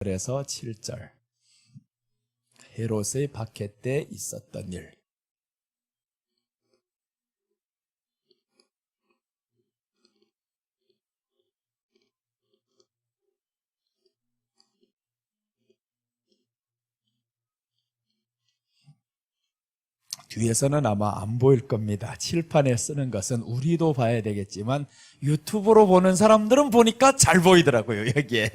그래서 7절 헤롯의 박해 때 있었던 일. 뒤에서는 아마 안 보일 겁니다. 칠판에 쓰는 것은 우리도 봐야 되겠지만 유튜브로 보는 사람들은 보니까 잘 보이더라고요. 여기에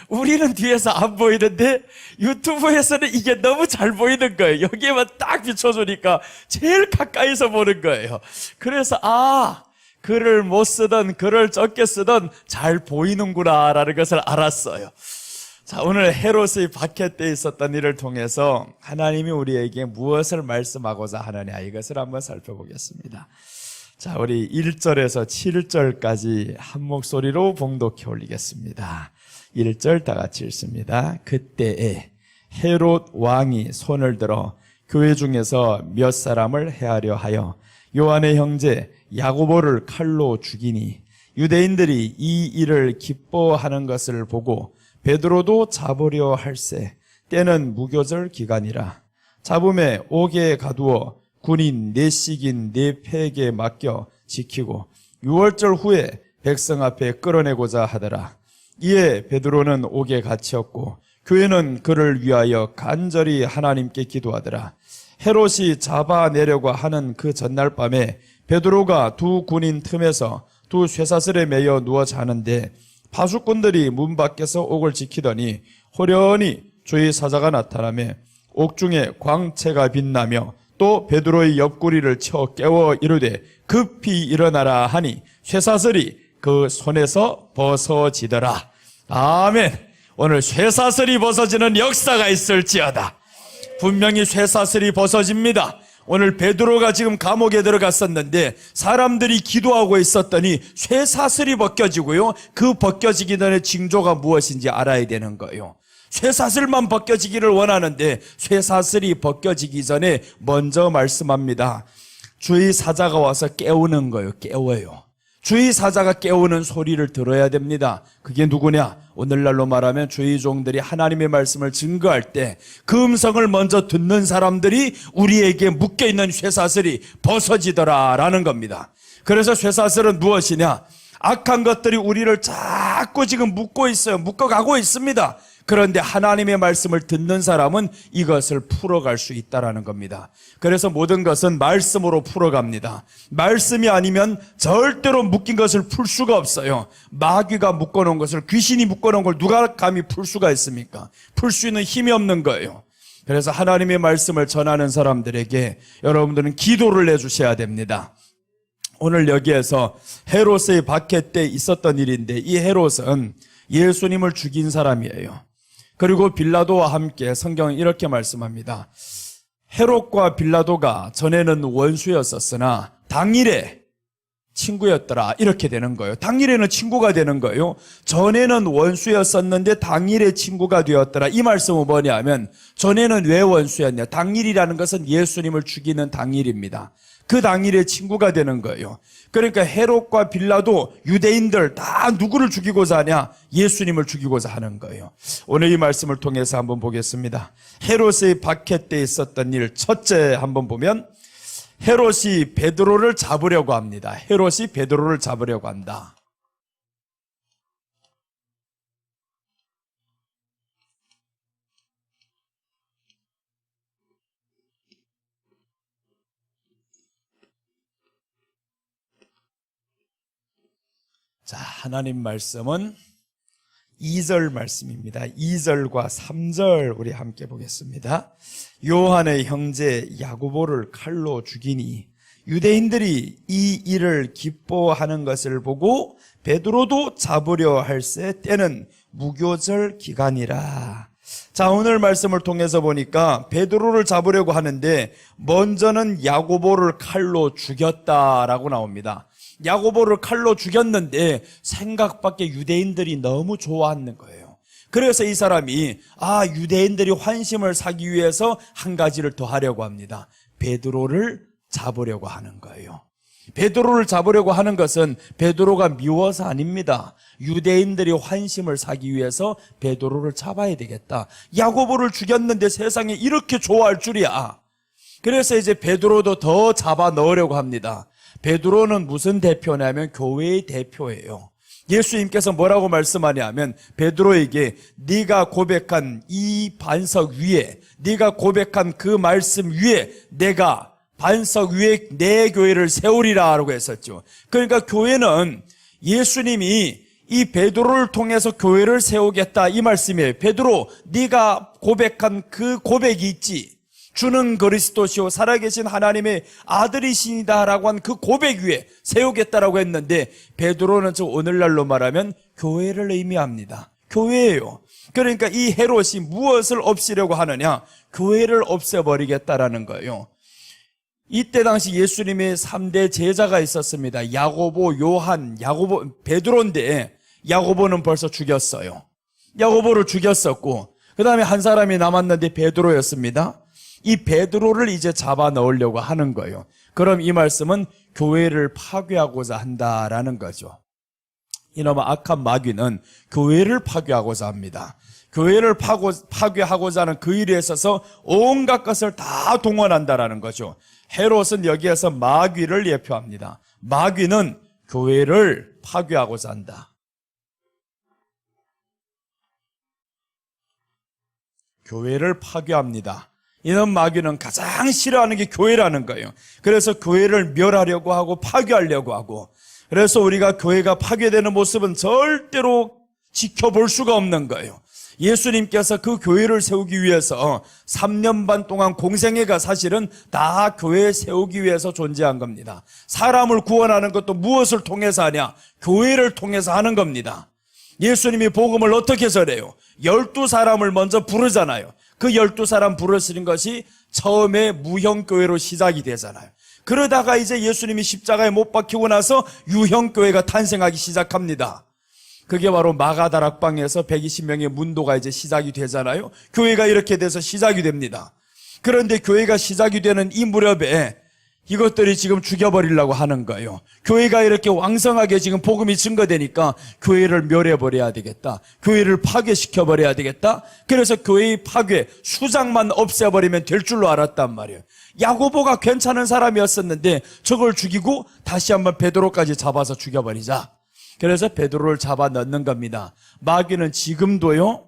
우리는 뒤에서 안 보이는데 유튜브에서는 이게 너무 잘 보이는 거예요. 여기에만 딱 비춰주니까 제일 가까이서 보는 거예요. 그래서 글을 못 쓰던 글을 적게 쓰던 잘 보이는구나 라는 것을 알았어요. 자, 오늘 헤롯의 박해 때 있었던 일을 통해서 하나님이 우리에게 무엇을 말씀하고자 하느냐, 이것을 한번 살펴보겠습니다. 자, 우리 1절에서 7절까지 한 목소리로 봉독해 올리겠습니다. 1절 다 같이 읽습니다. 그때에 헤롯 왕이 손을 들어 교회 중에서 몇 사람을 해하려 하여 요한의 형제 야고보를 칼로 죽이니 유대인들이 이 일을 기뻐하는 것을 보고 베드로도 잡으려 할세. 때는 무교절 기간이라. 잡음에 옥에 가두어 군인 넷씩인 네 패에게 맡겨 지키고 6월절 후에 백성 앞에 끌어내고자 하더라. 이에 베드로는 옥에 갇혔고 교회는 그를 위하여 간절히 하나님께 기도하더라. 헤롯이 잡아내려고 하는 그 전날 밤에 베드로가 두 군인 틈에서 두 쇠사슬에 매여 누워 자는데 파수꾼들이 문 밖에서 옥을 지키더니 호련히 주의 사자가 나타나며 옥중에 광채가 빛나며 또 베드로의 옆구리를 쳐 깨워 이르되 급히 일어나라 하니 쇠사슬이 그 손에서 벗어지더라. 아멘. 오늘 쇠사슬이 벗어지는 역사가 있을지어다. 분명히 쇠사슬이 벗어집니다. 오늘 베드로가 지금 감옥에 들어갔었는데 사람들이 기도하고 있었더니 쇠사슬이 벗겨지고요. 그 벗겨지기 전에 징조가 무엇인지 알아야 되는 거예요. 쇠사슬만 벗겨지기를 원하는데 쇠사슬이 벗겨지기 전에 먼저 말씀합니다. 주의 사자가 와서 깨우는 거예요. 깨워요. 주의 사자가 깨우는 소리를 들어야 됩니다. 그게 누구냐? 오늘날로 말하면 주의 종들이 하나님의 말씀을 증거할 때 그 음성을 먼저 듣는 사람들이 우리에게 묶여있는 쇠사슬이 벗어지더라 라는 겁니다. 그래서 쇠사슬은 무엇이냐? 악한 것들이 우리를 자꾸 지금 묶고 있어요. 묶어가고 있습니다. 그런데 하나님의 말씀을 듣는 사람은 이것을 풀어갈 수 있다라는 겁니다. 그래서 모든 것은 말씀으로 풀어갑니다. 말씀이 아니면 절대로 묶인 것을 풀 수가 없어요. 마귀가 묶어놓은 것을, 귀신이 묶어놓은 걸 누가 감히 풀 수가 있습니까? 풀 수 있는 힘이 없는 거예요. 그래서 하나님의 말씀을 전하는 사람들에게 여러분들은 기도를 내주셔야 됩니다. 오늘 여기에서 헤롯의 박해 때 있었던 일인데 이 헤롯은 예수님을 죽인 사람이에요. 그리고 빌라도와 함께 성경은 이렇게 말씀합니다. 헤롯과 빌라도가 전에는 원수였었으나 당일에 친구였더라. 이렇게 되는 거예요. 당일에는 친구가 되는 거예요. 전에는 원수였었는데 당일에 친구가 되었더라. 이 말씀은 뭐냐면 전에는 왜 원수였냐? 당일이라는 것은 예수님을 죽이는 당일입니다. 그 당일에 친구가 되는 거예요. 그러니까 헤롯과 빌라도 유대인들 다 누구를 죽이고자 하냐? 예수님을 죽이고자 하는 거예요. 오늘 이 말씀을 통해서 한번 보겠습니다. 헤롯의 박해 때 있었던 일 첫째 한번 보면 헤롯이 베드로를 잡으려고 합니다. 헤롯이 베드로를 잡으려고 한다. 자, 하나님 말씀은 2절 말씀입니다. 2절과 3절 우리 함께 보겠습니다. 요한의 형제 야고보를 칼로 죽이니 유대인들이 이 일을 기뻐하는 것을 보고 베드로도 잡으려 할세. 때는 무교절 기간이라. 자, 오늘 말씀을 통해서 보니까 베드로를 잡으려고 하는데 먼저는 야고보를 칼로 죽였다라고 나옵니다. 야고보를 칼로 죽였는데 생각밖에 유대인들이 너무 좋아하는 거예요. 그래서 이 사람이 유대인들이 환심을 사기 위해서 한 가지를 더 하려고 합니다. 베드로를 잡으려고 하는 거예요. 베드로를 잡으려고 하는 것은 베드로가 미워서 아닙니다. 유대인들이 환심을 사기 위해서 베드로를 잡아야 되겠다. 야고보를 죽였는데 세상에 이렇게 좋아할 줄이야. 그래서 이제 베드로도 더 잡아 넣으려고 합니다. 베드로는 무슨 대표냐면 교회의 대표예요. 예수님께서 뭐라고 말씀하냐면 베드로에게 네가 고백한 이 반석 위에, 네가 고백한 그 말씀 위에 내가 반석 위에 내 교회를 세우리라 라고 했었죠. 그러니까 교회는 예수님이 이 베드로를 통해서 교회를 세우겠다 이 말씀이에요. 베드로, 네가 고백한 그 고백이 있지. 주는 그리스도시요 살아계신 하나님의 아들이시니다 라고 한 그 고백 위에 세우겠다라고 했는데 베드로는 저 오늘날로 말하면 교회를 의미합니다. 교회예요. 그러니까 이 헤롯이 무엇을 없애려고 하느냐? 교회를 없애버리겠다라는 거예요. 이때 당시 예수님의 3대 제자가 있었습니다. 야고보, 요한, 베드로인데 야고보는 벌써 죽였어요. 야고보를 죽였었고 그 다음에 한 사람이 남았는데 베드로였습니다. 이 베드로를 이제 잡아 넣으려고 하는 거예요. 그럼 이 말씀은 교회를 파괴하고자 한다라는 거죠. 이놈의 악한 마귀는 교회를 파괴하고자 합니다. 교회를 파괴하고자 하는 그 일에 있어서 온갖 것을 다 동원한다라는 거죠. 헤롯은 여기에서 마귀를 예표합니다. 마귀는 교회를 파괴하고자 한다. 교회를 파괴합니다. 이런 마귀는 가장 싫어하는 게 교회라는 거예요. 그래서 교회를 멸하려고 하고 파괴하려고 하고, 그래서 우리가 교회가 파괴되는 모습은 절대로 지켜볼 수가 없는 거예요. 예수님께서 그 교회를 세우기 위해서 3년 반 동안 공생애가 사실은 다 교회 세우기 위해서 존재한 겁니다. 사람을 구원하는 것도 무엇을 통해서 하냐? 교회를 통해서 하는 겁니다. 예수님이 복음을 어떻게 전해요? 12사람을 먼저 부르잖아요. 그 12사람 부르시는 것이 처음에 무형교회로 시작이 되잖아요. 그러다가 이제 예수님이 십자가에 못 박히고 나서 유형교회가 탄생하기 시작합니다. 그게 바로 마가다락방에서 120명의 문도가 이제 시작이 되잖아요. 교회가 이렇게 돼서 시작이 됩니다. 그런데 교회가 시작이 되는 이 무렵에 이것들이 지금 죽여버리려고 하는 거예요. 교회가 이렇게 왕성하게 지금 복음이 증거되니까 교회를 멸해버려야 되겠다. 교회를 파괴시켜버려야 되겠다. 그래서 교회의 파괴, 수장만 없애버리면 될 줄로 알았단 말이에요. 야고보가 괜찮은 사람이었었는데 저걸 죽이고 다시 한번 베드로까지 잡아서 죽여버리자. 그래서 베드로를 잡아 넣는 겁니다. 마귀는 지금도요,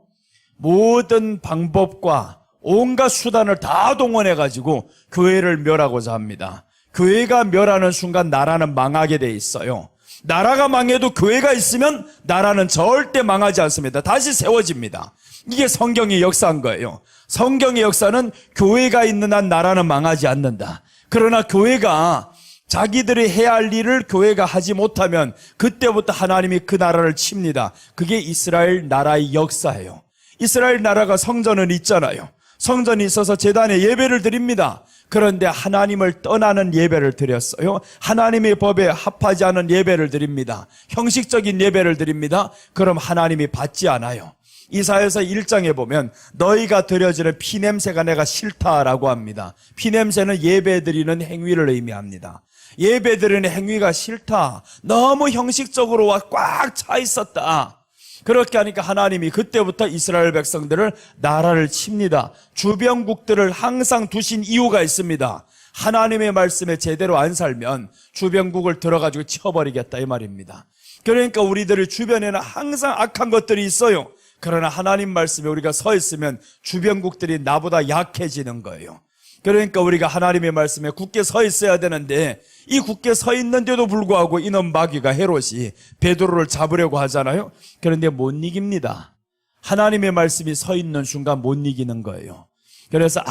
모든 방법과 온갖 수단을 다 동원해가지고 교회를 멸하고자 합니다. 교회가 멸하는 순간 나라는 망하게 돼 있어요. 나라가 망해도 교회가 있으면 나라는 절대 망하지 않습니다. 다시 세워집니다. 이게 성경의 역사인 거예요. 성경의 역사는 교회가 있는 한 나라는 망하지 않는다. 그러나 교회가 자기들이 해야 할 일을 교회가 하지 못하면 그때부터 하나님이 그 나라를 칩니다. 그게 이스라엘 나라의 역사예요. 이스라엘 나라가 성전은 있잖아요. 성전이 있어서 제단에 예배를 드립니다. 그런데 하나님을 떠나는 예배를 드렸어요. 하나님의 법에 합하지 않은 예배를 드립니다. 형식적인 예배를 드립니다. 그럼 하나님이 받지 않아요. 이사야서 1장에 보면 너희가 드려지는 피냄새가 내가 싫다라고 합니다. 피냄새는 예배 드리는 행위를 의미합니다. 예배 드리는 행위가 싫다. 너무 형식적으로 꽉 차 있었다. 그렇게 하니까 하나님이 그때부터 이스라엘 백성들을 나라를 칩니다. 주변국들을 항상 두신 이유가 있습니다. 하나님의 말씀에 제대로 안 살면 주변국을 들어가지고 쳐버리겠다 이 말입니다. 그러니까 우리들 주변에는 항상 악한 것들이 있어요. 그러나 하나님 말씀에 우리가 서 있으면 주변국들이 나보다 약해지는 거예요. 그러니까 우리가 하나님의 말씀에 굳게 서 있어야 되는데 이 굳게 서 있는데도 불구하고 이놈 마귀가 헤롯이 베드로를 잡으려고 하잖아요. 그런데 못 이깁니다. 하나님의 말씀이 서 있는 순간 못 이기는 거예요. 그래서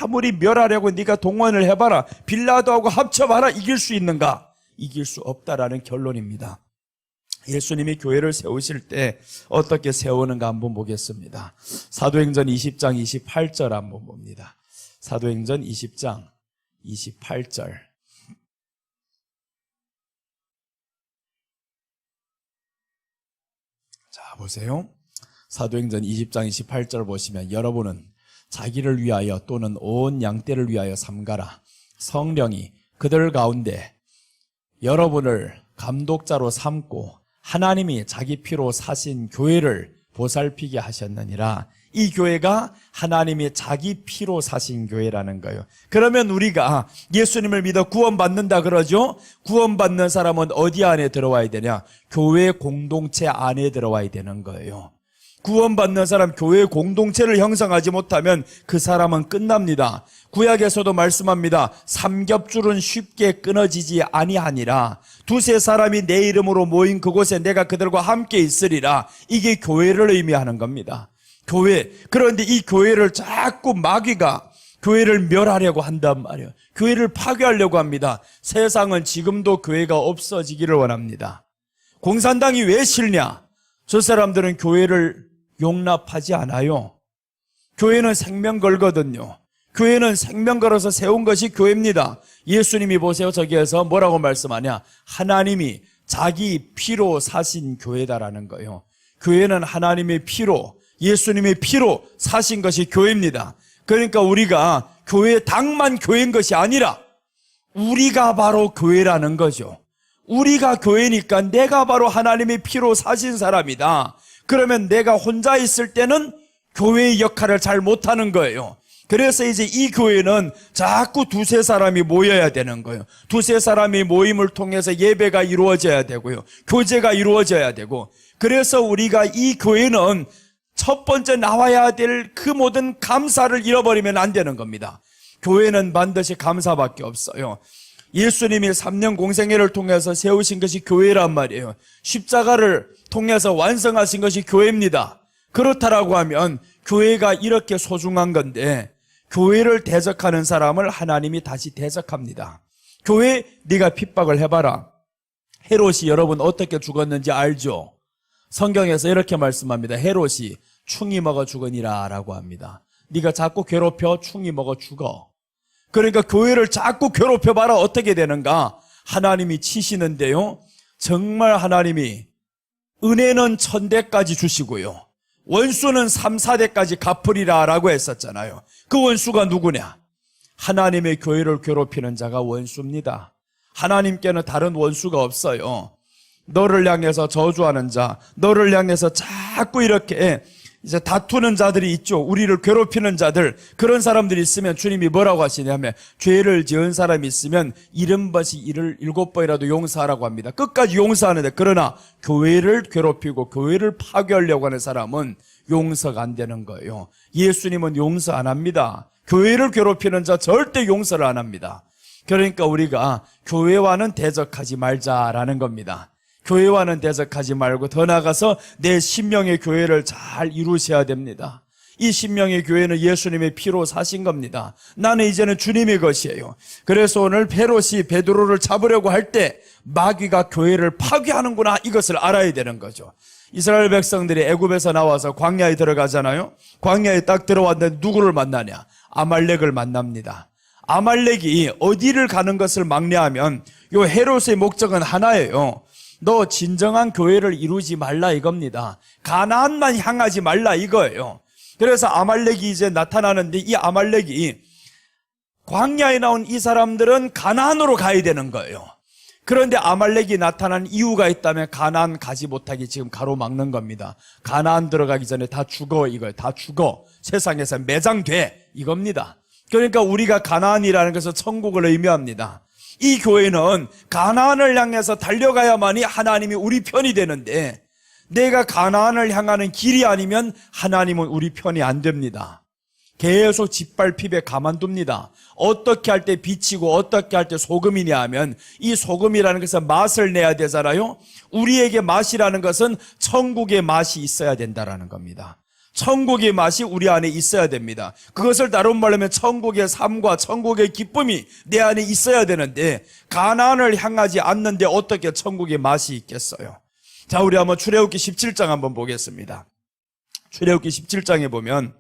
아무리 멸하려고 네가 동원을 해봐라, 빌라도하고 합쳐봐라, 이길 수 있는가? 이길 수 없다라는 결론입니다. 예수님이 교회를 세우실 때 어떻게 세우는가 한번 보겠습니다. 사도행전 20장 28절 한번 봅니다. 사도행전 20장 28절. 자, 보세요. 사도행전 20장 28절 보시면 여러분은 자기를 위하여 또는 온 양떼를 위하여 삼가라. 성령이 그들 가운데 여러분을 감독자로 삼고 하나님이 자기 피로 사신 교회를 보살피게 하셨느니라. 이 교회가 하나님이 자기 피로 사신 교회라는 거예요. 그러면 우리가 예수님을 믿어 구원받는다 그러죠? 구원받는 사람은 어디 안에 들어와야 되냐? 교회 공동체 안에 들어와야 되는 거예요. 구원받는 사람 교회 공동체를 형성하지 못하면 그 사람은 끝납니다. 구약에서도 말씀합니다. 삼겹줄은 쉽게 끊어지지 아니하니라. 두세 사람이 내 이름으로 모인 그곳에 내가 그들과 함께 있으리라. 이게 교회를 의미하는 겁니다. 교회. 그런데 이 교회를 자꾸 마귀가 교회를 멸하려고 한단 말이에요. 교회를 파괴하려고 합니다. 세상은 지금도 교회가 없어지기를 원합니다. 공산당이 왜 싫냐? 저 사람들은 교회를 용납하지 않아요. 교회는 생명 걸거든요. 교회는 생명 걸어서 세운 것이 교회입니다. 예수님이 보세요. 저기에서 뭐라고 말씀하냐? 하나님이 자기 피로 사신 교회다라는 거예요. 교회는 하나님의 피로, 예수님의 피로 사신 것이 교회입니다. 그러니까 우리가 교회 당만 교회인 것이 아니라 우리가 바로 교회라는 거죠. 우리가 교회니까 내가 바로 하나님의 피로 사신 사람이다. 그러면 내가 혼자 있을 때는 교회의 역할을 잘 못하는 거예요. 그래서 이제 이 교회는 자꾸 두세 사람이 모여야 되는 거예요. 두세 사람이 모임을 통해서 예배가 이루어져야 되고요. 교제가 이루어져야 되고. 그래서 우리가 이 교회는 첫 번째 나와야 될 그 모든 감사를 잃어버리면 안 되는 겁니다. 교회는 반드시 감사밖에 없어요. 예수님이 3년 공생애를 통해서 세우신 것이 교회란 말이에요. 십자가를 통해서 완성하신 것이 교회입니다. 그렇다라고 하면 교회가 이렇게 소중한 건데 교회를 대적하는 사람을 하나님이 다시 대적합니다. 교회 네가 핍박을 해봐라. 헤롯이 여러분 어떻게 죽었는지 알죠? 성경에서 이렇게 말씀합니다. 헤롯이 충이 먹어 죽으니라 라고 합니다. 네가 자꾸 괴롭혀 충이 먹어 죽어. 그러니까 교회를 자꾸 괴롭혀봐라. 어떻게 되는가? 하나님이 치시는데요. 정말 하나님이 은혜는 1000대까지 주시고요. 원수는 3, 4대까지 갚으리라 라고 했었잖아요. 그 원수가 누구냐? 하나님의 교회를 괴롭히는 자가 원수입니다. 하나님께는 다른 원수가 없어요. 너를 향해서 저주하는 자, 너를 향해서 자꾸 이렇게 이제 다투는 자들이 있죠. 우리를 괴롭히는 자들, 그런 사람들이 있으면 주님이 뭐라고 하시냐면 죄를 지은 사람이 있으면 70번씩 일을 7번이라도 용서하라고 합니다. 끝까지 용서하는데, 그러나 교회를 괴롭히고 교회를 파괴하려고 하는 사람은 용서가 안 되는 거예요. 예수님은 용서 안 합니다. 교회를 괴롭히는 자 절대 용서를 안 합니다. 그러니까 우리가 교회와는 대적하지 말자라는 겁니다. 교회와는 대적하지 말고 더 나아가서 내 신명의 교회를 잘 이루셔야 됩니다. 이 신명의 교회는 예수님의 피로 사신 겁니다. 나는 이제는 주님의 것이에요. 그래서 오늘 헤롯이 베드로를 잡으려고 할 때 마귀가 교회를 파괴하는구나, 이것을 알아야 되는 거죠. 이스라엘 백성들이 애굽에서 나와서 광야에 들어가잖아요. 광야에 딱 들어왔는데 누구를 만나냐? 아말렉을 만납니다. 아말렉이 어디를 가는 것을 막내하면 요 헤롯의 목적은 하나예요. 너 진정한 교회를 이루지 말라 이겁니다. 가나안만 향하지 말라 이거예요. 그래서 아말렉이 이제 나타나는데, 이 아말렉이 광야에 나온 이 사람들은 가나안으로 가야 되는 거예요. 그런데 아말렉이 나타난 이유가 있다면 가나안 가지 못하게 지금 가로막는 겁니다. 가나안 들어가기 전에 다 죽어, 이거예요. 다 죽어. 세상에서 매장돼, 이겁니다. 그러니까 우리가 가나안이라는 것은 천국을 의미합니다. 이 교회는 가나안을 향해서 달려가야만이 하나님이 우리 편이 되는데, 내가 가나안을 향하는 길이 아니면 하나님은 우리 편이 안 됩니다. 계속 짓밟힙에 가만둡니다. 어떻게 할 때 빛이고 어떻게 할 때 소금이냐 하면, 이 소금이라는 것은 맛을 내야 되잖아요. 우리에게 맛이라는 것은 천국의 맛이 있어야 된다라는 겁니다. 천국의 맛이 우리 안에 있어야 됩니다. 그것을 다른 말로 하면 천국의 삶과 천국의 기쁨이 내 안에 있어야 되는데, 가나안을 향하지 않는데 어떻게 천국의 맛이 있겠어요? 자, 우리 한번 출애굽기 17장 한번 보겠습니다. 출애굽기 17장에 보면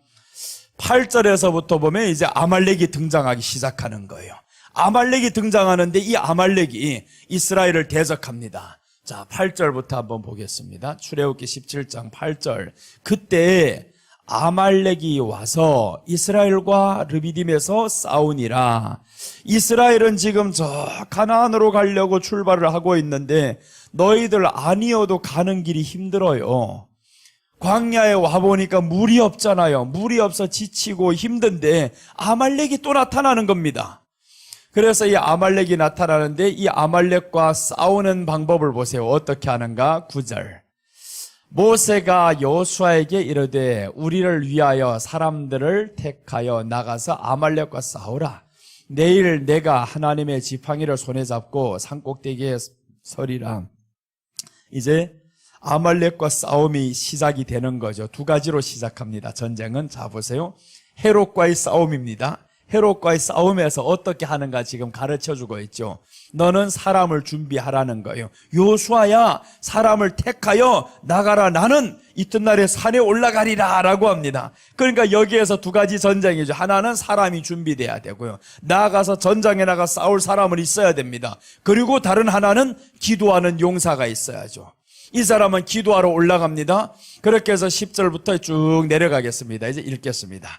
8절에서부터 보면 이제 아말렉이 등장하기 시작하는 거예요. 아말렉이 등장하는데 이 아말렉이 이스라엘을 대적합니다. 자, 8절부터 한번 보겠습니다. 출애굽기 17장 8절. 그때 아말렉이 와서 이스라엘과 르비딤에서 싸우니라. 이스라엘은 지금 저 가나안으로 가려고 출발을 하고 있는데 너희들 아니어도 가는 길이 힘들어요. 광야에 와보니까 물이 없잖아요. 물이 없어 지치고 힘든데 아말렉이 또 나타나는 겁니다. 그래서 이 아말렉이 나타나는데 이 아말렉과 싸우는 방법을 보세요. 어떻게 하는가? 9절. 모세가 여호수아에게 이르되 우리를 위하여 사람들을 택하여 나가서 아말렉과 싸우라. 내일 내가 하나님의 지팡이를 손에 잡고 산꼭대기에 서리라. 이제 아말렉과 싸움이 시작이 되는 거죠. 두 가지로 시작합니다. 전쟁은. 자, 보세요. 헤롯과의 싸움입니다. 헤롯과의 싸움에서 어떻게 하는가 지금 가르쳐주고 있죠. 너는 사람을 준비하라는 거예요. 여호수아야, 사람을 택하여 나가라. 나는 이튿날에 산에 올라가리라 라고 합니다. 그러니까 여기에서 두 가지 전쟁이죠. 하나는 사람이 준비돼야 되고요. 나아가서 전장에 나가 싸울 사람은 있어야 됩니다. 그리고 다른 하나는 기도하는 용사가 있어야죠. 이 사람은 기도하러 올라갑니다. 그렇게 해서 10절부터 쭉 내려가겠습니다. 이제 읽겠습니다.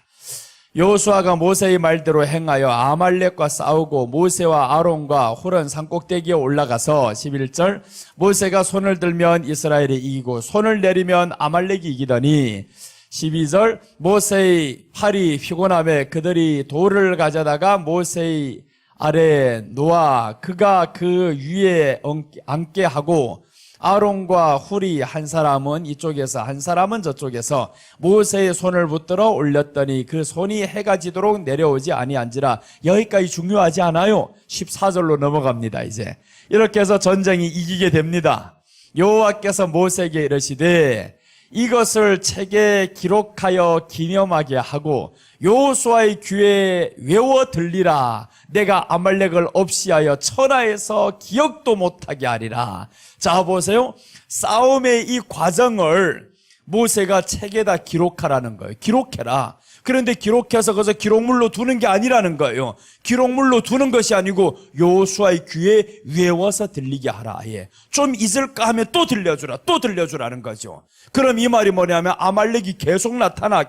여호수아가 모세의 말대로 행하여 아말렉과 싸우고 모세와 아론과 홀은 산꼭대기에 올라가서 11절 모세가 손을 들면 이스라엘이 이기고 손을 내리면 아말렉이 이기더니 12절 모세의 팔이 피곤함에 그들이 돌을 가져다가 모세의 아래에 놓아 그가 그 위에 앉게 하고 아론과 훌이 한 사람은 이쪽에서 한 사람은 저쪽에서 모세의 손을 붙들어 올렸더니 그 손이 해가 지도록 내려오지 아니한지라. 여기까지 중요하지 않아요. 14절로 넘어갑니다. 이제 이렇게 해서 전쟁이 이기게 됩니다. 여호와께서 모세에게 이르시되 이것을 책에 기록하여 기념하게 하고 여호수아의 귀에 외워 들리라. 내가 아말렉을 없이하여 천하에서 기억도 못하게 하리라. 자, 보세요. 싸움의 이 과정을 모세가 책에다 기록하라는 거예요. 기록해라. 그런데 기록해서 그것을 기록물로 두는 게 아니라는 거예요. 기록물로 두는 것이 아니고 여호수아의 귀에 외워서 들리게 하라. 예. 좀 잊을까 하면 또 들려주라. 또 들려주라는 거죠. 그럼 이 말이 뭐냐면 아말렉이 계속 나타날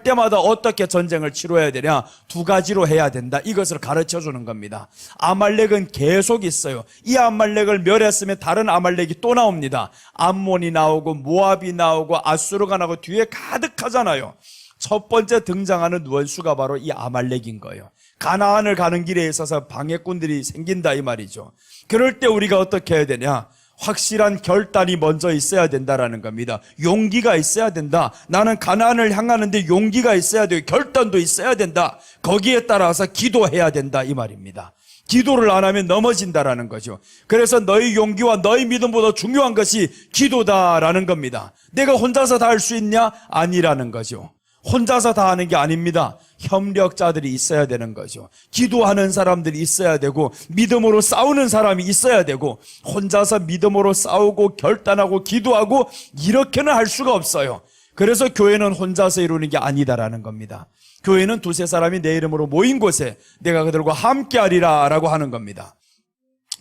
때마다 어떻게 전쟁을 치러야 되냐? 두 가지로 해야 된다. 이것을 가르쳐 주는 겁니다. 아말렉은 계속 있어요. 이 아말렉을 멸했으면 다른 아말렉이 또 나옵니다. 암몬이 나오고 모압이 나오고 아수르가 나오고 뒤에 가득하잖아요. 첫 번째 등장하는 원수가 바로 이 아말렉인 거예요. 가나안을 가는 길에 있어서 방해꾼들이 생긴다 이 말이죠. 그럴 때 우리가 어떻게 해야 되냐? 확실한 결단이 먼저 있어야 된다라는 겁니다. 용기가 있어야 된다. 나는 가나안을 향하는데 용기가 있어야 돼요. 결단도 있어야 된다. 거기에 따라서 기도해야 된다 이 말입니다. 기도를 안 하면 넘어진다라는 거죠. 그래서 너희 용기와 너희 믿음보다 중요한 것이 기도다라는 겁니다. 내가 혼자서 다 할 수 있냐? 아니라는 거죠. 혼자서 다 하는 게 아닙니다. 협력자들이 있어야 되는 거죠. 기도하는 사람들이 있어야 되고 믿음으로 싸우는 사람이 있어야 되고 혼자서 믿음으로 싸우고 결단하고 기도하고 이렇게는 할 수가 없어요. 그래서 교회는 혼자서 이루는 게 아니다라는 겁니다. 교회는 두세 사람이 내 이름으로 모인 곳에 내가 그들과 함께하리라 라고 하는 겁니다.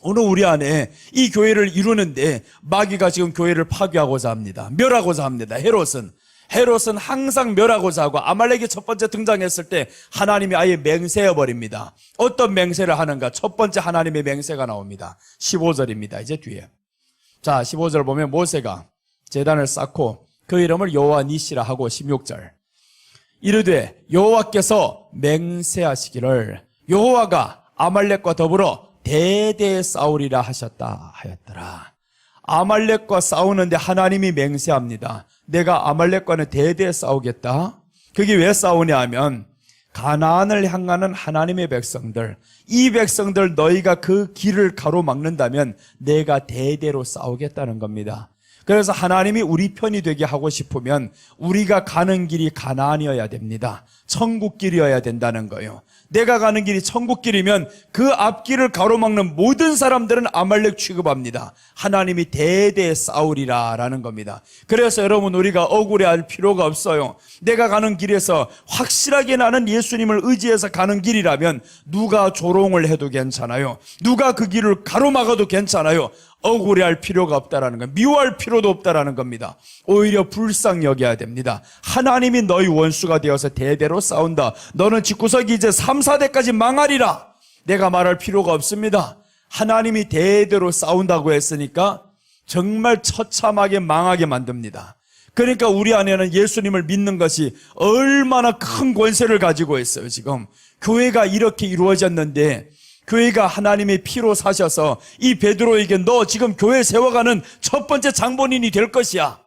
오늘 우리 안에 이 교회를 이루는데 마귀가 지금 교회를 파괴하고자 합니다. 멸하고자 합니다. 헤롯은 항상 멸하고자 하고 아말렉이 첫 번째 등장했을 때 하나님이 아예 맹세해 버립니다. 어떤 맹세를 하는가? 첫 번째 하나님의 맹세가 나옵니다. 15절입니다. 이제 뒤에. 자, 15절 보면 모세가 제단을 쌓고 그 이름을 여호와 니시라 하고 16절. 이르되 여호와께서 맹세하시기를 여호와가 아말렉과 더불어 대대 싸우리라 하셨다 하였더라. 아말렉과 싸우는데 하나님이 맹세합니다. 내가 아말렉과는 대대 싸우겠다. 그게 왜 싸우냐 하면 가나안을 향하는 하나님의 백성들, 이 백성들 너희가 그 길을 가로막는다면 내가 대대로 싸우겠다는 겁니다. 그래서 하나님이 우리 편이 되게 하고 싶으면 우리가 가는 길이 가나안이어야 됩니다. 천국길이어야 된다는 거예요. 내가 가는 길이 천국길이면 그 앞길을 가로막는 모든 사람들은 아말렉 취급합니다. 하나님이 대대 싸우리라 라는 겁니다. 그래서 여러분 우리가 억울해할 필요가 없어요. 내가 가는 길에서 확실하게 나는 예수님을 의지해서 가는 길이라면 누가 조롱을 해도 괜찮아요. 누가 그 길을 가로막아도 괜찮아요. 억울해할 필요가 없다라는 것, 미워할 필요도 없다라는 겁니다. 오히려 불쌍히 여겨야 됩니다. 하나님이 너희 원수가 되어서 대대로 싸운다. 너는 집구석이 이제 3, 4대까지 망하리라. 내가 말할 필요가 없습니다. 하나님이 대대로 싸운다고 했으니까 정말 처참하게 망하게 만듭니다. 그러니까 우리 안에는 예수님을 믿는 것이 얼마나 큰 권세를 가지고 있어요. 지금 교회가 이렇게 이루어졌는데, 교회가 하나님의 피로 사셔서 이 베드로에게 너 지금 교회 세워가는 첫 번째 장본인이 될 것이야.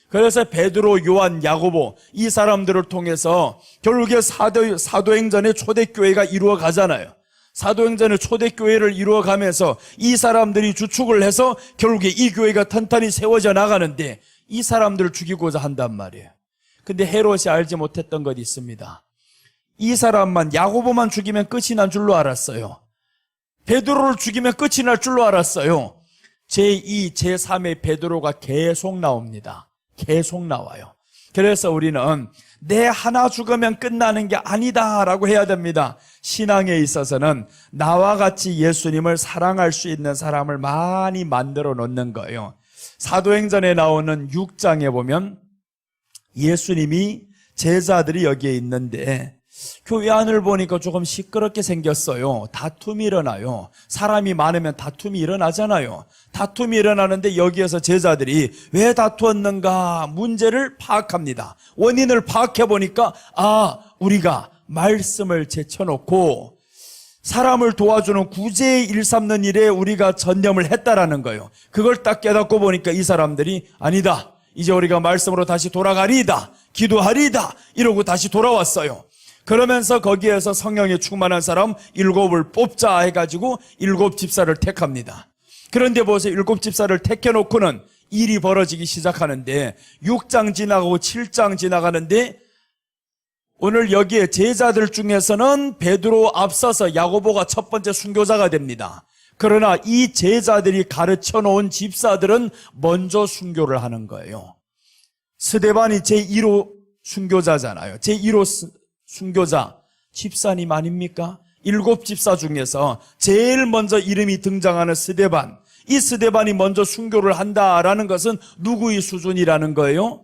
그래서 베드로, 요한, 야고보 이 사람들을 통해서 결국에 사도행전의 초대교회가 이루어가잖아요. 사도행전의 초대교회를 이루어가면서 이 사람들이 주축을 해서 결국에 이 교회가 탄탄히 세워져 나가는데, 이 사람들을 죽이고자 한단 말이에요. 근데 헤롯이 알지 못했던 것이 있습니다. 이 사람만, 야고보만 죽이면 끝이 난 줄로 알았어요. 베드로를 죽이면 끝이 날 줄로 알았어요. 제2, 제3의 베드로가 계속 나옵니다. 계속 나와요. 그래서 우리는 내 하나 죽으면 끝나는 게 아니다라고 해야 됩니다. 신앙에 있어서는 나와 같이 예수님을 사랑할 수 있는 사람을 많이 만들어 놓는 거예요. 사도행전에 나오는 6장에 보면 예수님이 제자들이 여기에 있는데 교회 안을 보니까 조금 시끄럽게 생겼어요. 다툼이 일어나요. 사람이 많으면 다툼이 일어나잖아요. 다툼이 일어나는데 여기에서 제자들이 왜 다투었는가 문제를 파악합니다. 원인을 파악해 보니까 우리가 말씀을 제쳐놓고 사람을 도와주는 구제의 일 삼는 일에 우리가 전념을 했다라는 거예요. 그걸 딱 깨닫고 보니까 이 사람들이 아니다, 이제 우리가 말씀으로 다시 돌아가리이다, 기도하리이다 이러고 다시 돌아왔어요. 그러면서 거기에서 성령에 충만한 사람 7을 뽑자 해가지고 7 집사를 택합니다. 그런데 보세요. 7 집사를 택해놓고는 일이 벌어지기 시작하는데 6장 지나가고 7장 지나가는데 오늘 여기에 제자들 중에서는 베드로 앞서서 야고보가 첫 번째 순교자가 됩니다. 그러나 이 제자들이 가르쳐 놓은 집사들은 먼저 순교를 하는 거예요. 스데반이 제1호 순교자잖아요. 제1호 순교자 집사님 아닙니까? 7 집사 중에서 제일 먼저 이름이 등장하는 스데반, 이 스데반이 먼저 순교를 한다라는 것은 누구의 수준이라는 거예요?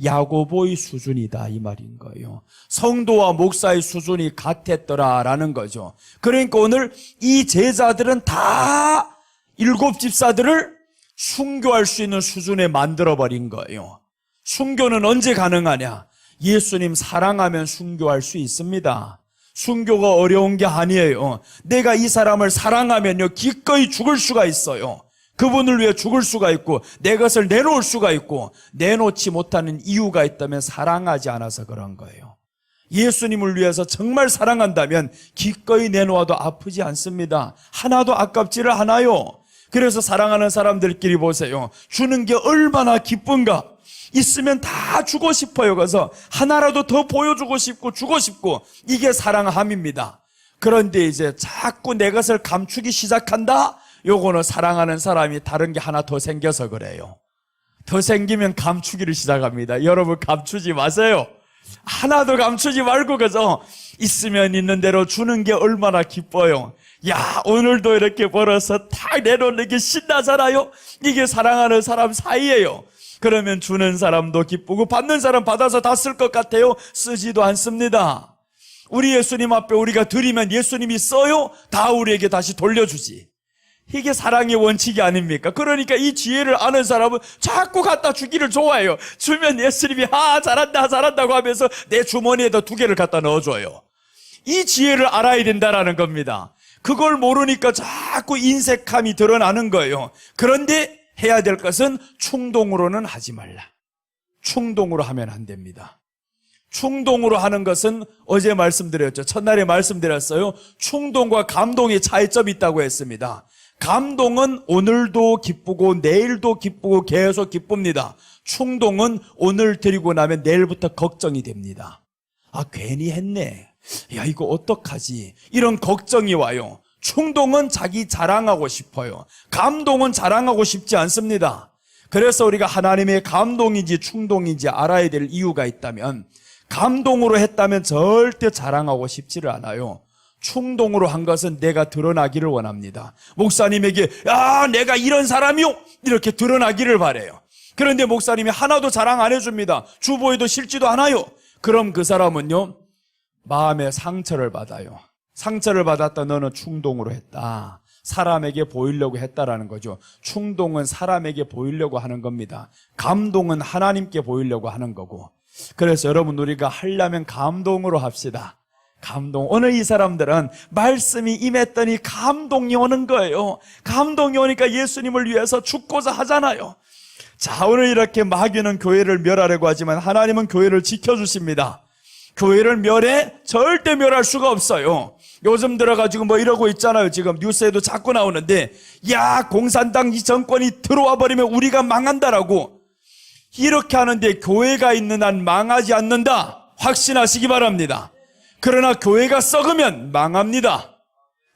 야고보의 수준이다 이 말인 거예요. 성도와 목사의 수준이 같았더라라는 거죠. 그러니까 오늘 이 제자들은 다 7 집사들을 순교할 수 있는 수준에 만들어버린 거예요. 순교는 언제 가능하냐? 예수님 사랑하면 순교할 수 있습니다. 순교가 어려운 게 아니에요. 내가 이 사람을 사랑하면요 기꺼이 죽을 수가 있어요. 그분을 위해 죽을 수가 있고 내 것을 내놓을 수가 있고, 내놓지 못하는 이유가 있다면 사랑하지 않아서 그런 거예요. 예수님을 위해서 정말 사랑한다면 기꺼이 내놓아도 아프지 않습니다. 하나도 아깝지를 않아요. 그래서 사랑하는 사람들끼리 보세요. 주는 게 얼마나 기쁜가. 있으면 다 주고 싶어요. 그래서 하나라도 더 보여주고 싶고 주고 싶고, 이게 사랑함입니다. 그런데 이제 자꾸 내 것을 감추기 시작한다? 요거는 사랑하는 사람이 다른 게 하나 더 생겨서 그래요. 더 생기면 감추기를 시작합니다. 여러분 감추지 마세요. 하나도 감추지 말고 그저 있으면 있는 대로 주는 게 얼마나 기뻐요. 야, 오늘도 이렇게 벌어서 다 내놓는 게 신나잖아요. 이게 사랑하는 사람 사이예요. 그러면 주는 사람도 기쁘고 받는 사람 받아서 다 쓸 것 같아요. 쓰지도 않습니다. 우리 예수님 앞에 우리가 드리면 예수님이 써요? 다 우리에게 다시 돌려주지. 이게 사랑의 원칙이 아닙니까? 그러니까 이 지혜를 아는 사람은 자꾸 갖다 주기를 좋아해요. 주면 예수님이 잘한다 잘한다고 하면서 내 주머니에다 2개를 갖다 넣어줘요. 이 지혜를 알아야 된다라는 겁니다. 그걸 모르니까 자꾸 인색함이 드러나는 거예요. 그런데 해야 될 것은 충동으로는 하지 말라. 충동으로 하면 안 됩니다. 충동으로 하는 것은 어제 말씀드렸죠. 첫날에 말씀드렸어요. 충동과 감동의 차이점이 있다고 했습니다. 감동은 오늘도 기쁘고 내일도 기쁘고 계속 기쁩니다. 충동은 오늘 드리고 나면 내일부터 걱정이 됩니다. 괜히 했네. 야, 이거 어떡하지? 이런 걱정이 와요. 충동은 자기 자랑하고 싶어요. 감동은 자랑하고 싶지 않습니다. 그래서 우리가 하나님의 감동인지 충동인지 알아야 될 이유가 있다면, 감동으로 했다면 절대 자랑하고 싶지를 않아요. 충동으로 한 것은 내가 드러나기를 원합니다. 목사님에게 내가 이런 사람이요 이렇게 드러나기를 바래요. 그런데 목사님이 하나도 자랑 안 해줍니다. 주보에도 실지도 않아요. 그럼 그 사람은요 마음에 상처를 받아요. 상처를 받았다. 너는 충동으로 했다. 사람에게 보이려고 했다라는 거죠. 충동은 사람에게 보이려고 하는 겁니다. 감동은 하나님께 보이려고 하는 거고. 그래서 여러분 우리가 하려면 감동으로 합시다. 감동. 오늘 이 사람들은 말씀이 임했더니 감동이 오는 거예요. 감동이 오니까 예수님을 위해서 죽고자 하잖아요. 자, 오늘 이렇게 마귀는 교회를 멸하려고 하지만 하나님은 교회를 지켜주십니다. 교회를 멸해? 절대 멸할 수가 없어요. 요즘 들어가지고 뭐 이러고 있잖아요. 지금 뉴스에도 자꾸 나오는데 공산당 이 정권이 들어와 버리면 우리가 망한다라고 이렇게 하는데 교회가 있는 한 망하지 않는다 확신하시기 바랍니다. 그러나 교회가 썩으면 망합니다.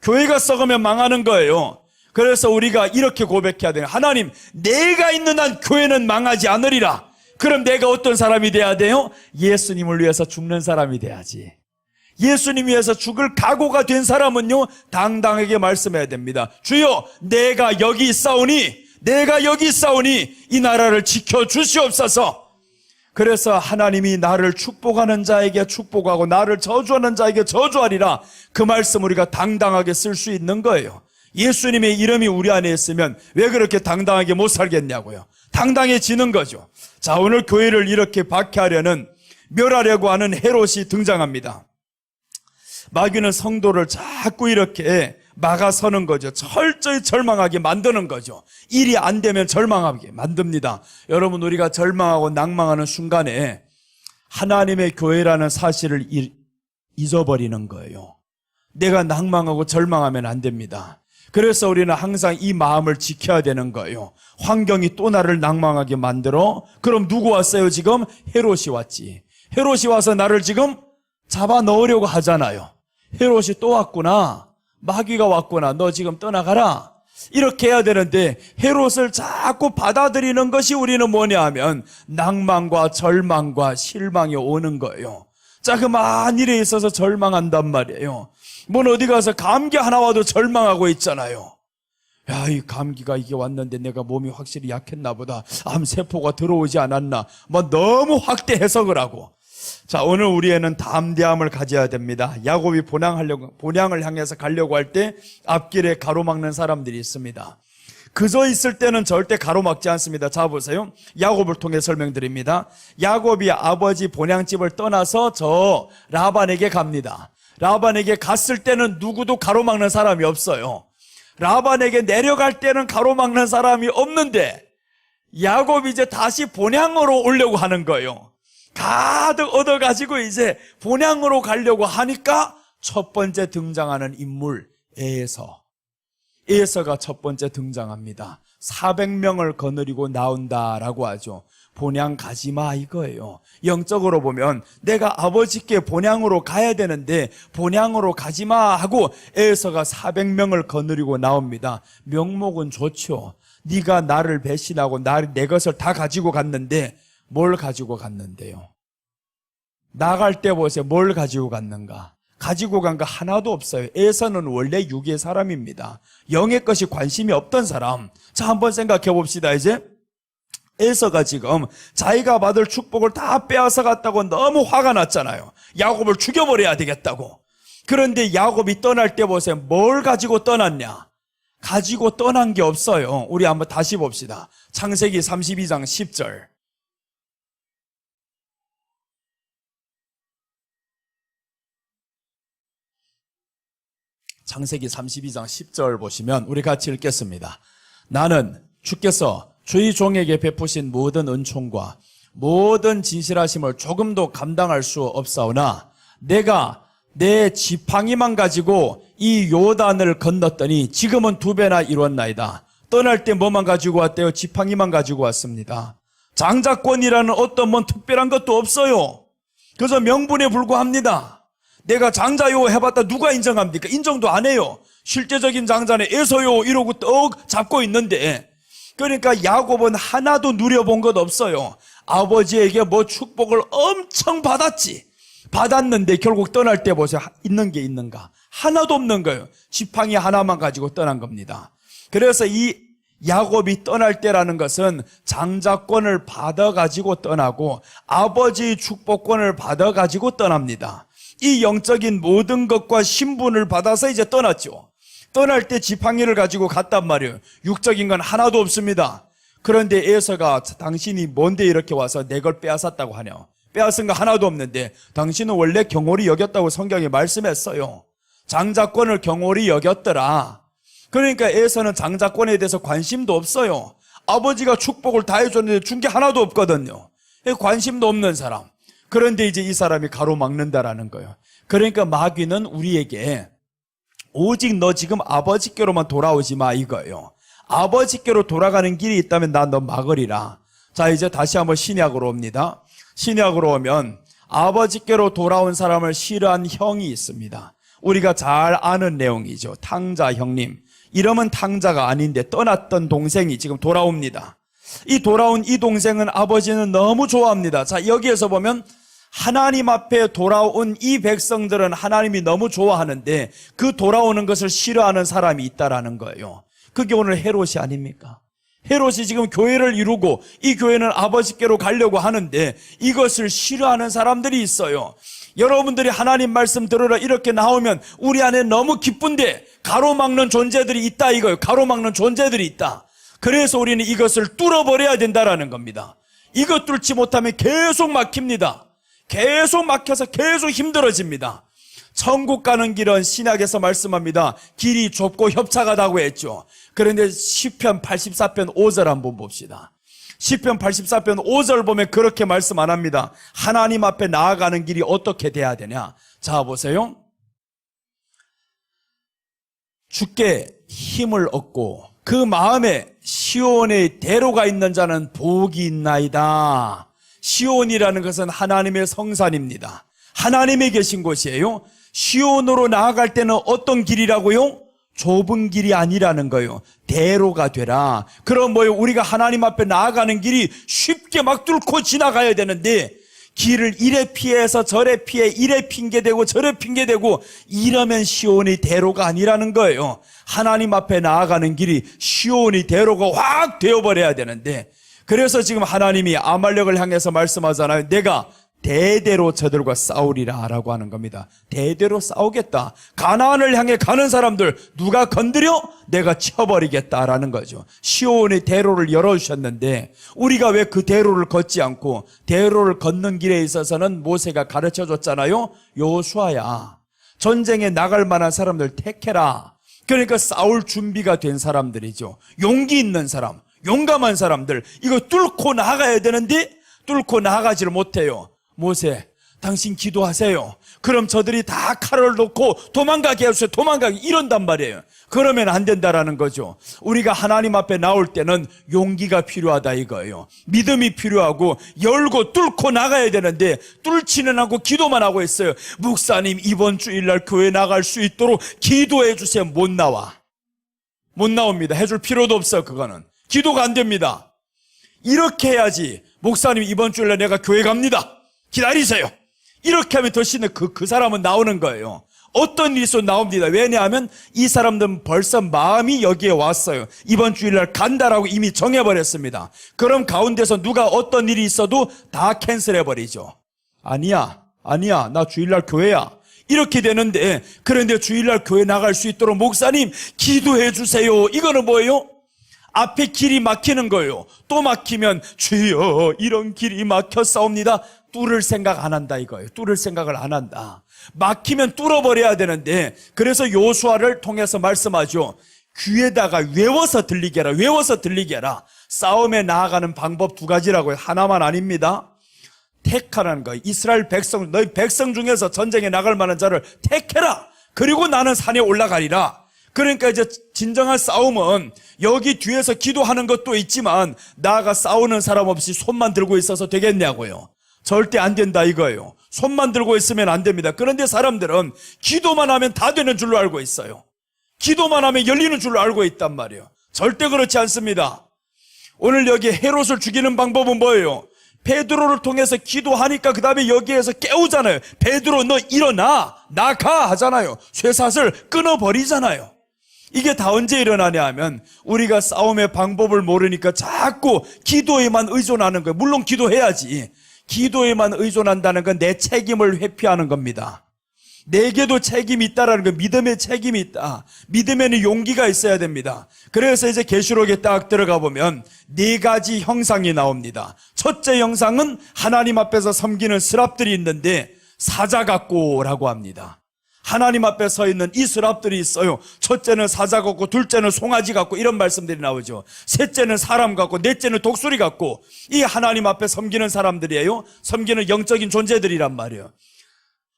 교회가 썩으면 망하는 거예요. 그래서 우리가 이렇게 고백해야 돼요. 하나님, 내가 있는 한 교회는 망하지 않으리라. 그럼 내가 어떤 사람이 돼야 돼요? 예수님을 위해서 죽는 사람이 돼야지. 예수님 위해서 죽을 각오가 된 사람은요 당당하게 말씀해야 됩니다. 주여, 내가 여기 있사오니 이 나라를 지켜주시옵소서. 그래서 하나님이 나를 축복하는 자에게 축복하고 나를 저주하는 자에게 저주하리라. 그 말씀 우리가 당당하게 쓸 수 있는 거예요. 예수님의 이름이 우리 안에 있으면 왜 그렇게 당당하게 못 살겠냐고요. 당당해지는 거죠. 자, 오늘 교회를 이렇게 박해하려는 멸하려고 하는 헤롯이 등장합니다. 마귀는 성도를 자꾸 이렇게 막아서는 거죠. 철저히 절망하게 만드는 거죠. 일이 안 되면 절망하게 만듭니다. 여러분, 우리가 절망하고 낭망하는 순간에 하나님의 교회라는 사실을 잊어버리는 거예요. 내가 낭망하고 절망하면 안 됩니다. 그래서 우리는 항상 이 마음을 지켜야 되는 거예요. 환경이 또 나를 낭망하게 만들어. 그럼 누구 왔어요 지금? 헤롯이 왔지. 헤롯이 와서 나를 지금 잡아 넣으려고 하잖아요. 헤롯이 또 왔구나. 마귀가 왔구나. 너 지금 떠나가라. 이렇게 해야 되는데 헤롯을 자꾸 받아들이는 것이 우리는 뭐냐 하면 낭만과 절망과 실망이 오는 거예요. 자그마한 일에 있어서 절망한단 말이에요. 뭔 어디 가서 감기 하나 와도 절망하고 있잖아요. 이 감기가 이게 왔는데 내가 몸이 확실히 약했나 보다. 암세포가 들어오지 않았나. 너무 확대 해석을 하고. 자, 오늘 우리에는 담대함을 가져야 됩니다. 야곱이 본향을 향해서 가려고 할 때 앞길에 가로막는 사람들이 있습니다. 그저 있을 때는 절대 가로막지 않습니다. 자, 보세요. 야곱을 통해 설명드립니다. 야곱이 아버지 본향집을 떠나서 저 라반에게 갑니다. 라반에게 갔을 때는 누구도 가로막는 사람이 없어요. 라반에게 내려갈 때는 가로막는 사람이 없는데 야곱이 이제 다시 본향으로 오려고 하는 거예요. 가득 얻어가지고 이제 본향으로 가려고 하니까 첫 번째 등장하는 인물 에서가 첫 번째 등장합니다. 400명을 거느리고 나온다라고 하죠. 본향 가지마 이거예요. 영적으로 보면 내가 아버지께 본향으로 가야 되는데 본향으로 가지마 하고 에서가 400명을 거느리고 나옵니다. 명목은 좋죠. 네가 나를 배신하고 내 것을 다 가지고 갔는데 뭘 가지고 갔는데요? 나갈 때 보세요. 뭘 가지고 갔는가? 가지고 간 거 하나도 없어요. 에서는 원래 육의 사람입니다. 영의 것이 관심이 없던 사람. 자, 한번 생각해 봅시다. 이제 에서가 지금 자기가 받을 축복을 다 빼앗아 갔다고 너무 화가 났잖아요. 야곱을 죽여버려야 되겠다고. 그런데 야곱이 떠날 때 보세요. 뭘 가지고 떠났냐? 가지고 떠난 게 없어요. 우리 한번 다시 봅시다. 창세기 32장 10절. 창세기 32장 10절 보시면 우리 같이 읽겠습니다. 나는 주께서 주의 종에게 베푸신 모든 은총과 모든 진실하심을 조금도 감당할 수 없사오나 내가 내 지팡이만 가지고 이 요단을 건넜더니 지금은 2배나 이뤘나이다. 떠날 때 뭐만 가지고 왔대요? 지팡이만 가지고 왔습니다. 장자권이라는 어떤 특별한 것도 없어요. 그래서 명분에 불과합니다. 내가 장자요 해봤다 누가 인정합니까? 인정도 안 해요. 실제적인 장자는 에서요 이러고 떡 잡고 있는데, 그러니까 야곱은 하나도 누려본 것 없어요. 아버지에게 축복을 엄청 받았는데 결국 떠날 때 보세요. 있는 게 있는가? 하나도 없는 거예요. 지팡이 하나만 가지고 떠난 겁니다. 그래서 이 야곱이 떠날 때라는 것은 장자권을 받아가지고 떠나고 아버지의 축복권을 받아가지고 떠납니다. 이 영적인 모든 것과 신분을 받아서 이제 떠났죠. 떠날 때 지팡이를 가지고 갔단 말이에요. 육적인 건 하나도 없습니다. 그런데 에서가 당신이 뭔데 이렇게 와서 내 걸 빼앗았다고 하냐. 빼앗은 거 하나도 없는데 당신은 원래 경홀히 여겼다고 성경에 말씀했어요. 장자권을 경홀히 여겼더라. 그러니까 에서는 장자권에 대해서 관심도 없어요. 아버지가 축복을 다 해줬는데 준 게 하나도 없거든요. 관심도 없는 사람. 그런데 이제 이 사람이 가로막는다라는 거예요. 그러니까 마귀는 우리에게 오직 너 지금 아버지께로만 돌아오지 마 이거예요. 아버지께로 돌아가는 길이 있다면 난 너 막으리라. 자, 이제 다시 한번 신약으로 옵니다. 신약으로 오면 아버지께로 돌아온 사람을 싫어한 형이 있습니다. 우리가 잘 아는 내용이죠. 탕자 형님. 이름은 탕자가 아닌데 떠났던 동생이 지금 돌아옵니다. 이 돌아온 이 동생은 아버지는 너무 좋아합니다. 자, 여기에서 보면 하나님 앞에 돌아온 이 백성들은 하나님이 너무 좋아하는데 그 돌아오는 것을 싫어하는 사람이 있다라는 거예요. 그게 오늘 헤롯이 아닙니까? 헤롯이 지금 교회를 이루고 이 교회는 아버지께로 가려고 하는데 이것을 싫어하는 사람들이 있어요. 여러분들이 하나님 말씀 들으러 이렇게 나오면 우리 안에 너무 기쁜데 가로막는 존재들이 있다 이거예요. 가로막는 존재들이 있다. 그래서 우리는 이것을 뚫어버려야 된다라는 겁니다. 이것 뚫지 못하면 계속 막힙니다. 계속 막혀서 계속 힘들어집니다. 천국 가는 길은 신약에서 말씀합니다. 길이 좁고 협착하다고 했죠. 그런데 시편 84편 5절 한번 봅시다. 시편 84편 5절 보면 그렇게 말씀 안 합니다. 하나님 앞에 나아가는 길이 어떻게 돼야 되냐. 자, 보세요. 주께 힘을 얻고 그 마음에 시온의 대로가 있는 자는 복이 있나이다. 시온이라는 것은 하나님의 성산입니다. 하나님이 계신 곳이에요. 시온으로 나아갈 때는 어떤 길이라고요? 좁은 길이 아니라는 거예요. 대로가 되라. 그럼 뭐예요? 우리가 하나님 앞에 나아가는 길이 쉽게 막 뚫고 지나가야 되는데 길을 이래 피해서 저래 피해, 이래 핑계대고 저래 핑계대고 이러면 시온의 대로가 아니라는 거예요. 하나님 앞에 나아가는 길이 시온의 대로가 확 되어버려야 되는데 그래서 지금 하나님이 아말렉을 향해서 말씀하잖아요. 내가 대대로 저들과 싸우리라 라고 하는 겁니다. 대대로 싸우겠다. 가나안을 향해 가는 사람들 누가 건드려? 내가 쳐버리겠다라는 거죠. 시온의 대로를 열어주셨는데 우리가 왜 그 대로를 걷지 않고 대로를 걷는 길에 있어서는 모세가 가르쳐줬잖아요. 여호수아야, 전쟁에 나갈 만한 사람들 택해라. 그러니까 싸울 준비가 된 사람들이죠. 용기 있는 사람, 용감한 사람들, 이거 뚫고 나가야 되는데 뚫고 나가지를 못해요. 모세, 당신 기도하세요. 그럼 저들이 다 칼을 놓고 도망가게 해주세요. 도망가게 이런단 말이에요. 그러면 안 된다라는 거죠. 우리가 하나님 앞에 나올 때는 용기가 필요하다 이거예요. 믿음이 필요하고 열고 뚫고 나가야 되는데 뚫지는 않고 기도만 하고 있어요. 목사님 이번 주일날 교회 나갈 수 있도록 기도해 주세요. 못 나와. 못 나옵니다. 해줄 필요도 없어. 그거는 기도가 안 됩니다. 이렇게 해야지. 목사님 이번 주일날 내가 교회 갑니다. 기다리세요. 이렇게 하면 더 신의 그 사람은 나오는 거예요. 어떤 일이 있어도 나옵니다. 왜냐하면 이 사람들은 벌써 마음이 여기에 왔어요. 이번 주일날 간다라고 이미 정해버렸습니다. 그럼 가운데서 누가 어떤 일이 있어도 다 캔슬해버리죠. 아니야 나 주일날 교회야. 이렇게 되는데 그런데 주일날 교회 나갈 수 있도록 목사님 기도해 주세요. 이거는 뭐예요? 앞에 길이 막히는 거예요. 또 막히면 주여 이런 길이 막혔사옵니다. 뚫을 생각 안 한다 이거예요. 뚫을 생각을 안 한다. 막히면 뚫어버려야 되는데 그래서 요수아를 통해서 말씀하죠. 귀에다가 외워서 들리게 해라. 외워서 들리게 해라. 싸움에 나아가는 방법 두 가지라고요. 하나만 아닙니다. 택하라는 거예요. 이스라엘 백성, 너희 백성 중에서 전쟁에 나갈 만한 자를 택해라. 그리고 나는 산에 올라가리라. 그러니까 이제 진정한 싸움은 여기 뒤에서 기도하는 것도 있지만 나아가 싸우는 사람 없이 손만 들고 있어서 되겠냐고요. 절대 안 된다 이거예요. 손만 들고 있으면 안 됩니다. 그런데 사람들은 기도만 하면 다 되는 줄로 알고 있어요. 기도만 하면 열리는 줄로 알고 있단 말이에요. 절대 그렇지 않습니다. 오늘 여기 헤롯을 죽이는 방법은 뭐예요? 베드로를 통해서 기도하니까 그 다음에 여기에서 깨우잖아요. 베드로 너 일어나 나가 하잖아요. 쇠사슬 끊어버리잖아요. 이게 다 언제 일어나냐 하면 우리가 싸움의 방법을 모르니까 자꾸 기도에만 의존하는 거예요. 물론 기도해야지. 기도에만 의존한다는 건 내 책임을 회피하는 겁니다. 내게도 책임이 있다라는 거, 믿음의 책임이 있다. 믿음에는 용기가 있어야 됩니다. 그래서 이제 계시록에 딱 들어가 보면 네 가지 형상이 나옵니다. 첫째 형상은 하나님 앞에서 섬기는 스랍들이 있는데 사자 같고라고 합니다. 하나님 앞에 서 있는 이 스랍들이 있어요. 첫째는 사자 같고, 둘째는 송아지 같고, 이런 말씀들이 나오죠. 셋째는 사람 같고, 넷째는 독수리 같고, 이 하나님 앞에 섬기는 사람들이에요. 섬기는 영적인 존재들이란 말이에요.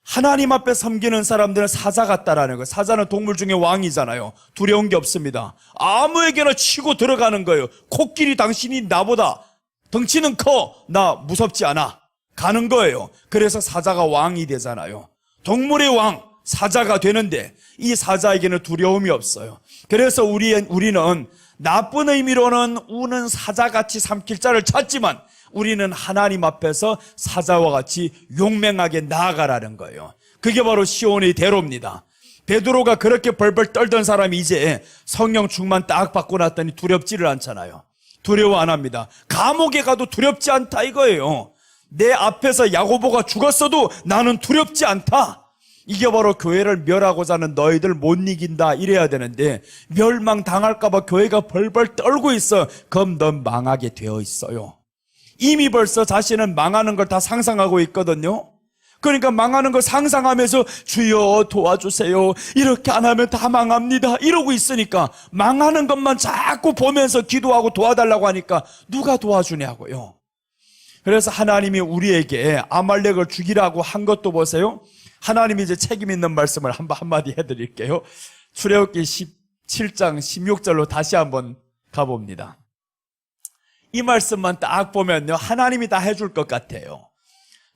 하나님 앞에 섬기는 사람들은 사자 같다라는 거예요. 사자는 동물 중에 왕이잖아요. 두려운 게 없습니다. 아무에게나 치고 들어가는 거예요. 코끼리 당신이 나보다 덩치는 커. 나 무섭지 않아. 가는 거예요. 그래서 사자가 왕이 되잖아요. 동물의 왕, 사자가 되는데 이 사자에게는 두려움이 없어요. 그래서 우리는 나쁜 의미로는 우는 사자같이 삼킬 자를 찾지만 우리는 하나님 앞에서 사자와 같이 용맹하게 나아가라는 거예요. 그게 바로 시온의 대로입니다. 베드로가 그렇게 벌벌 떨던 사람이 이제 성령 충만 딱 받고 났더니 두렵지를 않잖아요. 두려워 안 합니다. 감옥에 가도 두렵지 않다 이거예요. 내 앞에서 야고보가 죽었어도 나는 두렵지 않다. 이게 바로 교회를 멸하고자 하는 너희들 못 이긴다 이래야 되는데 멸망당할까 봐 교회가 벌벌 떨고 있어. 그럼 넌 망하게 되어 있어요. 이미 벌써 자신은 망하는 걸 다 상상하고 있거든요. 그러니까 망하는 걸 상상하면서 주여 도와주세요. 이렇게 안 하면 다 망합니다. 이러고 있으니까 망하는 것만 자꾸 보면서 기도하고 도와달라고 하니까 누가 도와주냐고요. 그래서 하나님이 우리에게 아말렉을 죽이라고 한 것도 보세요. 하나님이 이제 책임 있는 말씀을 한마디 해드릴게요. 출애굽기 17장 16절로 다시 한번 가봅니다. 이 말씀만 딱 보면요, 하나님이 다 해줄 것 같아요.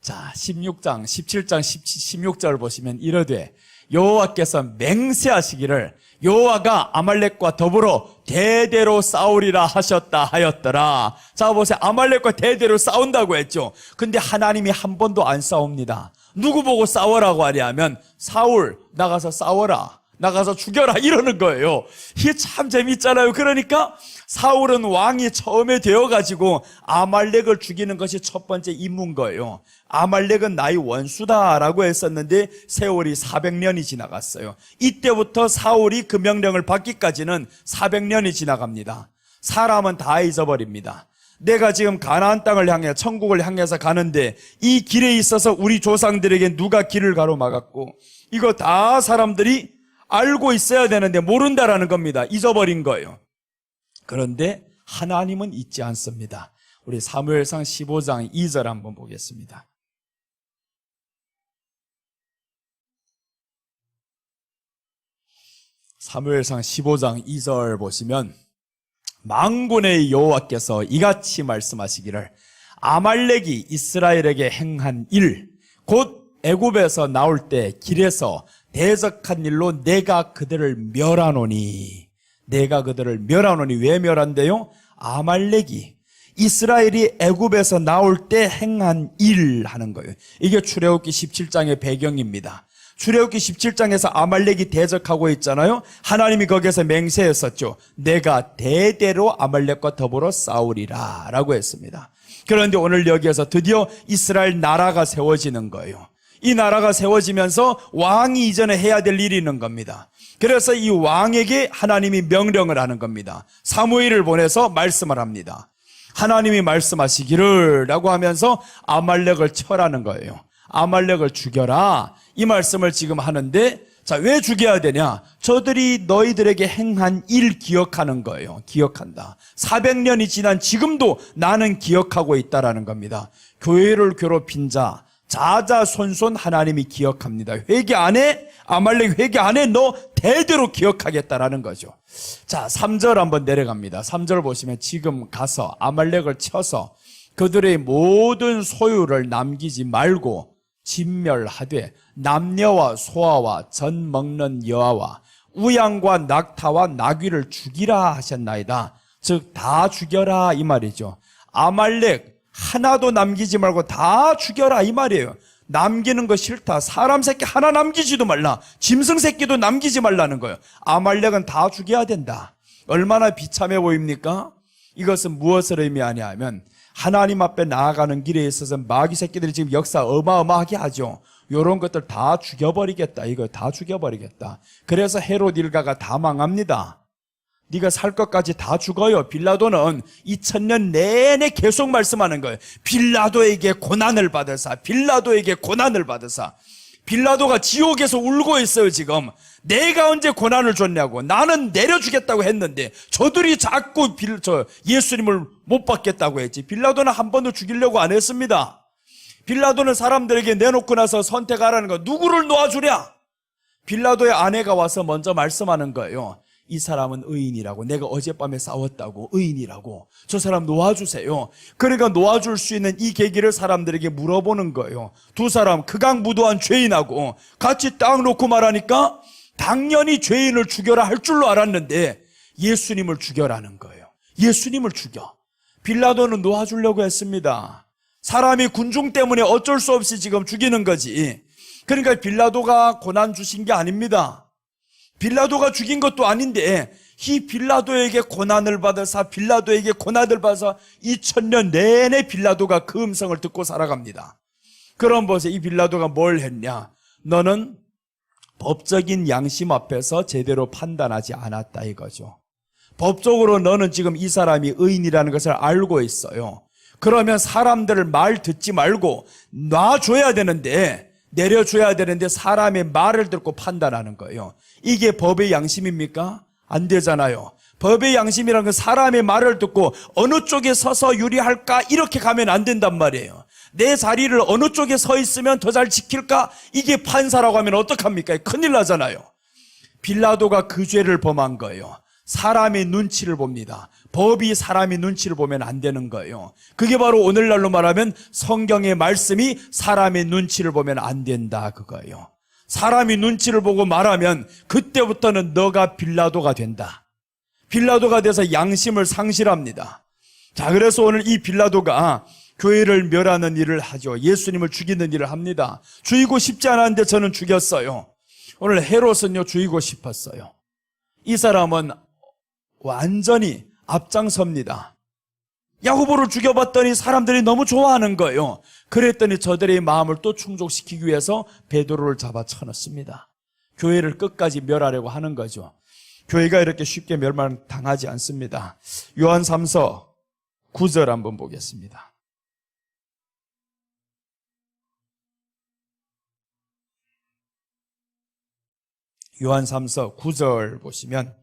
자, 17장 16절 보시면 이러되 여호와께서 맹세하시기를 여호와가 아말렉과 더불어 대대로 싸우리라 하셨다 하였더라. 자 보세요. 아말렉과 대대로 싸운다고 했죠. 근데 하나님이 한 번도 안 싸웁니다. 누구 보고 싸워라고 하냐면 사울 나가서 싸워라, 나가서 죽여라 이러는 거예요. 이게 참 재밌잖아요. 그러니까 사울은 왕이 처음에 되어가지고 아말렉을 죽이는 것이 첫 번째 임무인 거예요. 아말렉은 나의 원수다라고 했었는데 세월이 400년이 지나갔어요. 이때부터 사울이 그 명령을 받기까지는 400년이 지나갑니다. 사람은 다 잊어버립니다. 내가 지금 가나안 땅을 향해 천국을 향해서 가는데 이 길에 있어서 우리 조상들에게 누가 길을 가로막았고 이거 다 사람들이 알고 있어야 되는데 모른다라는 겁니다. 잊어버린 거예요. 그런데 하나님은 잊지 않습니다. 우리 사무엘상 15장 2절 한번 보겠습니다. 사무엘상 15장 2절 보시면 만군의 여호와께서 이같이 말씀하시기를 아말렉이 이스라엘에게 행한 일 곧 애굽에서 나올 때 길에서 대적한 일로 내가 그들을 멸하노니. 내가 그들을 멸하노니. 왜 멸한대요? 아말렉이 이스라엘이 애굽에서 나올 때 행한 일 하는 거예요. 이게 출애굽기 17장의 배경입니다. 출애굽기 17장에서 아말렉이 대적하고 있잖아요. 하나님이 거기에서 맹세했었죠. 내가 대대로 아말렉과 더불어 싸우리라 라고 했습니다. 그런데 오늘 여기에서 드디어 이스라엘 나라가 세워지는 거예요. 이 나라가 세워지면서 왕이 이전에 해야 될 일이 있는 겁니다. 그래서 이 왕에게 하나님이 명령을 하는 겁니다. 사무엘을 보내서 말씀을 합니다. 하나님이 말씀하시기를 라고 하면서 아말렉을 쳐라는 거예요. 아말렉을 죽여라 이 말씀을 지금 하는데 자, 왜 죽여야 되냐? 저들이 너희들에게 행한 일 기억하는 거예요. 기억한다. 400년이 지난 지금도 나는 기억하고 있다라는 겁니다. 교회를 괴롭힌 자 자자손손 하나님이 기억합니다. 회개 안 해? 아말렉 회개 안 해? 너 대대로 기억하겠다라는 거죠. 자, 3절 한번 내려갑니다. 3절 보시면 지금 가서 아말렉을 쳐서 그들의 모든 소유를 남기지 말고 진멸하되 남녀와 소아와 젖 먹는 여아와 우양과 낙타와 나귀를 죽이라 하셨나이다. 즉 다 죽여라 이 말이죠. 아말렉 하나도 남기지 말고 다 죽여라 이 말이에요. 남기는 거 싫다. 사람 새끼 하나 남기지도 말라. 짐승 새끼도 남기지 말라는 거예요. 아말렉은 다 죽여야 된다. 얼마나 비참해 보입니까? 이것은 무엇을 의미하냐면 하나님 앞에 나아가는 길에 있어서 마귀 새끼들이 지금 역사 어마어마하게 하죠. 이런 것들 다 죽여버리겠다. 이거 다 죽여버리겠다. 그래서 헤롯 일가가 다 망합니다. 네가 살 것까지 다 죽어요. 빌라도는 2000년 내내 계속 말씀하는 거예요. 빌라도에게 고난을 받으사, 빌라도에게 고난을 받으사. 빌라도가 지옥에서 울고 있어요. 지금 내가 언제 고난을 줬냐고. 나는 내려주겠다고 했는데 저들이 자꾸 예수님을 못 받겠다고 했지. 빌라도는 한 번도 죽이려고 안 했습니다. 빌라도는 사람들에게 내놓고 나서 선택하라는 거. 누구를 놓아주랴? 빌라도의 아내가 와서 먼저 말씀하는 거예요. 이 사람은 의인이라고. 내가 어젯밤에 싸웠다고. 의인이라고. 저 사람 놓아주세요. 그러니까 놓아줄 수 있는 이 계기를 사람들에게 물어보는 거예요. 두 사람 극악무도한 죄인하고 같이 딱 놓고 말하니까 당연히 죄인을 죽여라 할 줄로 알았는데 예수님을 죽여라는 거예요. 예수님을 죽여. 빌라도는 놓아주려고 했습니다. 사람이 군중 때문에 어쩔 수 없이 지금 죽이는 거지. 그러니까 빌라도가 고난 주신 게 아닙니다. 빌라도가 죽인 것도 아닌데 이 빌라도에게 고난을 받아서 빌라도에게 고난을 받아서 2000년 내내 빌라도가 그 음성을 듣고 살아갑니다. 그럼 보세요. 이 빌라도가 뭘 했냐? 너는 법적인 양심 앞에서 제대로 판단하지 않았다 이거죠. 법적으로 너는 지금 이 사람이 의인이라는 것을 알고 있어요. 그러면 사람들을 말 듣지 말고 놔줘야 되는데, 내려줘야 되는데 사람의 말을 듣고 판단하는 거예요. 이게 법의 양심입니까? 안 되잖아요. 법의 양심이라는 건 사람의 말을 듣고 어느 쪽에 서서 유리할까 이렇게 가면 안 된단 말이에요. 내 자리를 어느 쪽에 서 있으면 더 잘 지킬까? 이게 판사라고 하면 어떡합니까? 큰일 나잖아요. 빌라도가 그 죄를 범한 거예요. 사람의 눈치를 봅니다. 법이 사람의 눈치를 보면 안 되는 거예요. 그게 바로 오늘날로 말하면 성경의 말씀이 사람의 눈치를 보면 안 된다 그거예요. 사람이 눈치를 보고 말하면 그때부터는 너가 빌라도가 된다. 빌라도가 돼서 양심을 상실합니다. 자, 그래서 오늘 이 빌라도가 교회를 멸하는 일을 하죠. 예수님을 죽이는 일을 합니다. 죽이고 싶지 않았는데 저는 죽였어요. 오늘 헤롯은요, 죽이고 싶었어요. 이 사람은 완전히 앞장섭니다. 야고보를 죽여봤더니 사람들이 너무 좋아하는 거예요. 그랬더니 저들의 마음을 또 충족시키기 위해서 베드로를 잡아 쳐넣습니다. 교회를 끝까지 멸하려고 하는 거죠. 교회가 이렇게 쉽게 멸망당하지 않습니다. 요한 3서 9절 한번 보겠습니다. 요한 3서 9절 보시면,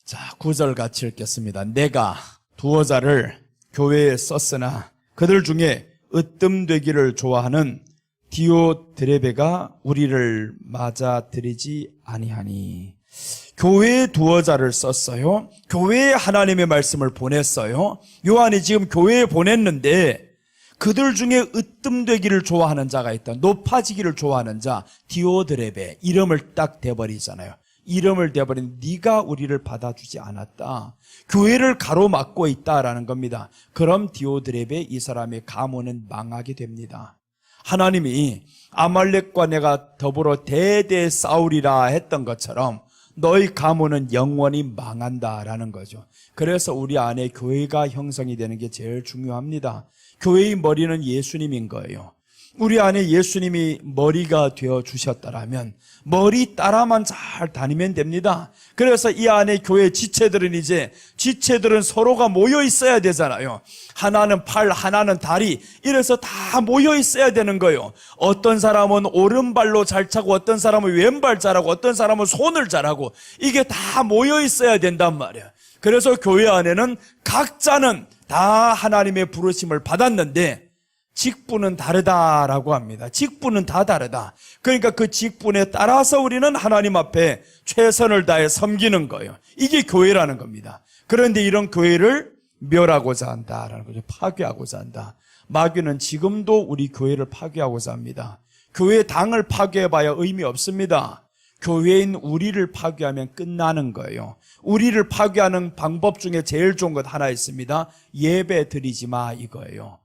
자, 9절 같이 읽겠습니다. 내가 두어 자를 교회에 썼으나 그들 중에 으뜸되기를 좋아하는 디오드레베가 우리를 맞아들이지 아니하니. 교회에 두어 자를 썼어요. 교회에 하나님의 말씀을 보냈어요. 요한이 지금 교회에 보냈는데 그들 중에 으뜸되기를 좋아하는 자가 있다. 높아지기를 좋아하는 자, 디오드레베. 이름을 딱 대버리잖아요. 이름을 대버린 네가 우리를 받아주지 않았다. 교회를 가로막고 있다라는 겁니다. 그럼 디오드레베 이 사람의 가문은 망하게 됩니다. 하나님이 아말렉과 내가 더불어 대대 싸우리라 했던 것처럼 너희 가문은 영원히 망한다라는 거죠. 그래서 우리 안에 교회가 형성이 되는 게 제일 중요합니다. 교회의 머리는 예수님인 거예요. 우리 안에 예수님이 머리가 되어 주셨다라면 머리 따라만 잘 다니면 됩니다. 그래서 이 안에 교회 지체들은 서로가 모여 있어야 되잖아요. 하나는 팔, 하나는 다리, 이래서 다 모여 있어야 되는 거예요. 어떤 사람은 오른발로 잘 차고 어떤 사람은 왼발 잘하고 어떤 사람은 손을 잘하고 이게 다 모여 있어야 된단 말이에요. 그래서 교회 안에는 각자는 다 하나님의 부르심을 받았는데 직분은 다르다라고 합니다. 직분은 다 다르다. 그러니까 그 직분에 따라서 우리는 하나님 앞에 최선을 다해 섬기는 거예요. 이게 교회라는 겁니다. 그런데 이런 교회를 멸하고자 한다라는 거죠. 파괴하고자 한다. 마귀는 지금도 우리 교회를 파괴하고자 합니다. 교회 당을 파괴해봐야 의미 없습니다. 교회인 우리를 파괴하면 끝나는 거예요. 우리를 파괴하는 방법 중에 제일 좋은 것 하나 있습니다. 예배 드리지 마, 이거예요.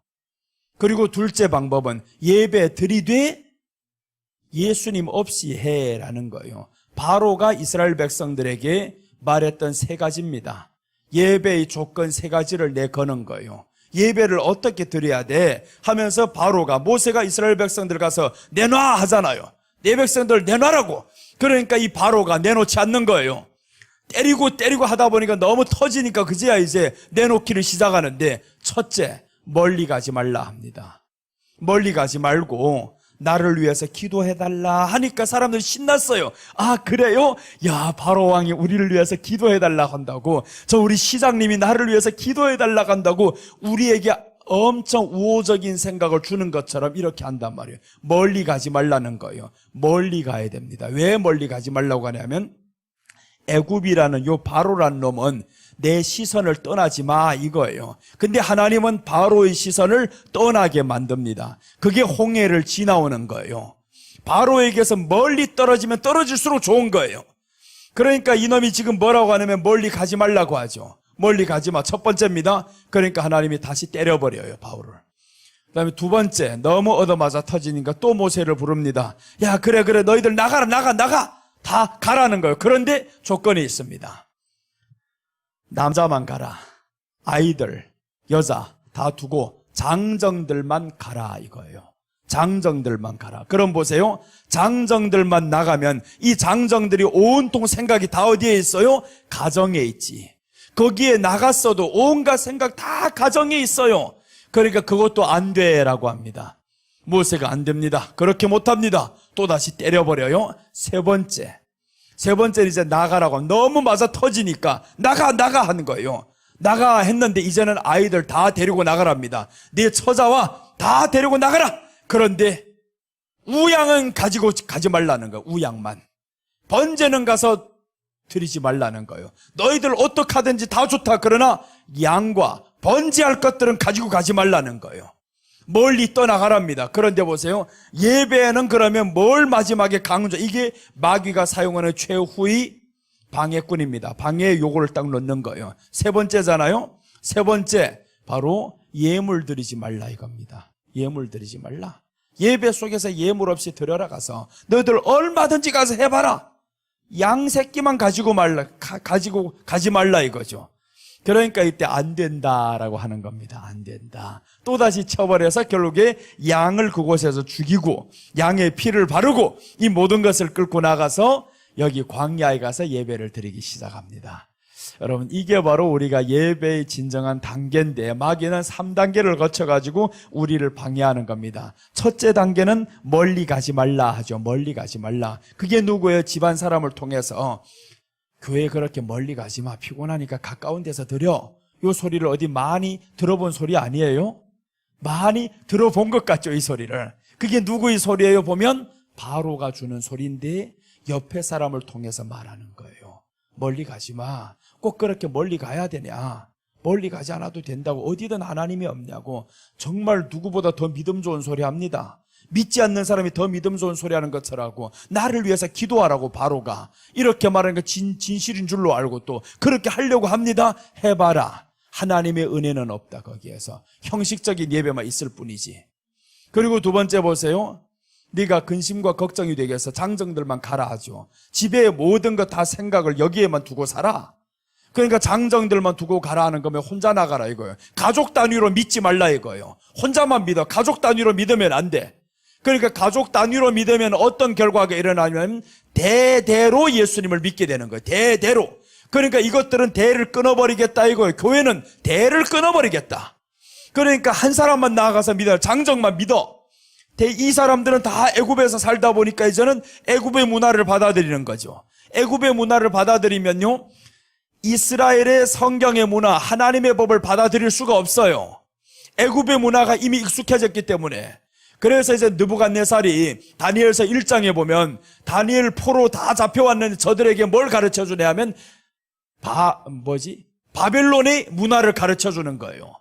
그리고 둘째 방법은 예배 드리되 예수님 없이 해라는 거예요. 바로가 이스라엘 백성들에게 말했던 세 가지입니다. 예배의 조건 세 가지를 내거는 거예요. 예배를 어떻게 드려야 돼 하면서 바로가, 모세가 이스라엘 백성들 가서 내놔 하잖아요. 내 백성들 내놔라고. 그러니까 이 바로가 내놓지 않는 거예요. 때리고 하다 보니까 너무 터지니까 그제야 이제 내놓기를 시작하는데, 첫째, 멀리 가지 말라 합니다. 멀리 가지 말고 나를 위해서 기도해달라 하니까 사람들이 신났어요. 아, 그래요? 야, 바로 왕이 우리를 위해서 기도해달라 한다고, 저 우리 시장님이 나를 위해서 기도해달라 한다고 우리에게 엄청 우호적인 생각을 주는 것처럼 이렇게 한단 말이에요. 멀리 가지 말라는 거예요. 멀리 가야 됩니다. 왜 멀리 가지 말라고 하냐면, 애굽이라는 요 바로라는 놈은 내 시선을 떠나지 마, 이거예요. 근데 하나님은 바로의 시선을 떠나게 만듭니다. 그게 홍해를 지나오는 거예요. 바로에게서 멀리 떨어지면 떨어질수록 좋은 거예요. 그러니까 이놈이 지금 뭐라고 하냐면 멀리 가지 말라고 하죠. 멀리 가지 마, 첫 번째입니다. 그러니까 하나님이 다시 때려버려요, 바울을. 그 다음에 두 번째, 너무 얻어맞아 터지니까 또 모세를 부릅니다. 야, 그래 너희들 나가라, 나가 다 가라는 거예요. 그런데 조건이 있습니다. 남자만 가라, 아이들, 여자 다 두고 장정들만 가라, 이거예요. 장정들만 가라. 그럼 보세요, 장정들만 나가면 이 장정들이 온통 생각이 다 어디에 있어요? 가정에 있지. 거기에 나갔어도 온갖 생각 다 가정에 있어요. 그러니까 그것도 안 돼라고 합니다. 모세가 안 됩니다. 그렇게 못합니다. 또다시 때려버려요. 세 번째는 이제 나가라고, 너무 맞아 터지니까 나가 하는 거예요. 나가 했는데 이제는 아이들 다 데리고 나가랍니다. 네 처자와 다 데리고 나가라. 그런데 우양은 가지고 가지 말라는 거예요. 우양만. 번제는 가서 드리지 말라는 거예요. 너희들 어떻게 하든지 다 좋다. 그러나 양과 번제할 것들은 가지고 가지 말라는 거예요. 멀리 떠나가랍니다. 그런데 보세요, 예배는 그러면 뭘 마지막에 강조, 이게 마귀가 사용하는 최후의 방해꾼입니다. 방해의 요구를 딱 넣는 거예요. 세 번째잖아요. 세 번째, 바로 예물 드리지 말라, 이겁니다. 예물 드리지 말라. 예배 속에서 예물 없이 드려라. 가서 너희들 얼마든지 가서 해봐라. 양 새끼만 가지고 가지 말라, 이거죠. 그러니까 이때 안 된다라고 하는 겁니다. 안 된다. 또다시 처벌해서 결국에 양을 그곳에서 죽이고 양의 피를 바르고 이 모든 것을 끌고 나가서 여기 광야에 가서 예배를 드리기 시작합니다. 여러분, 이게 바로 우리가 예배의 진정한 단계인데, 마귀는 3단계를 거쳐가지고 우리를 방해하는 겁니다. 첫째 단계는 멀리 가지 말라 하죠. 멀리 가지 말라. 그게 누구예요? 집안 사람을 통해서 교회 그렇게 멀리 가지 마. 피곤하니까 가까운 데서 드려. 이 소리를 어디 많이 들어본 소리 아니에요? 많이 들어본 것 같죠, 이 소리를. 그게 누구의 소리예요? 보면 바로가 주는 소리인데 옆에 사람을 통해서 말하는 거예요. 멀리 가지 마. 꼭 그렇게 멀리 가야 되냐? 멀리 가지 않아도 된다고. 어디든 하나님이 없냐고. 정말 누구보다 더 믿음 좋은 소리 합니다. 믿지 않는 사람이 더 믿음 좋은 소리 하는 것처라고. 나를 위해서 기도하라고 바로가 이렇게 말하는 거 진실인 줄로 알고 또 그렇게 하려고 합니다. 해봐라. 하나님의 은혜는 없다. 거기에서 형식적인 예배만 있을 뿐이지. 그리고 두 번째 보세요. 네가 근심과 걱정이 되게 해서 장정들만 가라 하죠. 집에 모든 것 다 생각을 여기에만 두고 살아. 그러니까 장정들만 두고 가라 하는 거면 혼자 나가라 이거예요. 가족 단위로 믿지 말라 이거예요. 혼자만 믿어. 가족 단위로 믿으면 안 돼. 그러니까 가족 단위로 믿으면 어떤 결과가 일어나냐면 대대로 예수님을 믿게 되는 거예요. 대대로. 그러니까 이것들은 대를 끊어버리겠다 이거예요. 교회는 대를 끊어버리겠다. 그러니까 한 사람만 나아가서 믿어. 장정만 믿어. 이 사람들은 다 애굽에서 살다 보니까 이제는 애굽의 문화를 받아들이는 거죠. 애굽의 문화를 받아들이면요, 이스라엘의 성경의 문화, 하나님의 법을 받아들일 수가 없어요. 애굽의 문화가 이미 익숙해졌기 때문에. 그래서 이제 느부갓네살이 다니엘서 1장에 보면 다니엘 포로 다 잡혀왔는데 저들에게 뭘 가르쳐 주냐 하면 바벨론의 문화를 가르쳐 주는 거예요.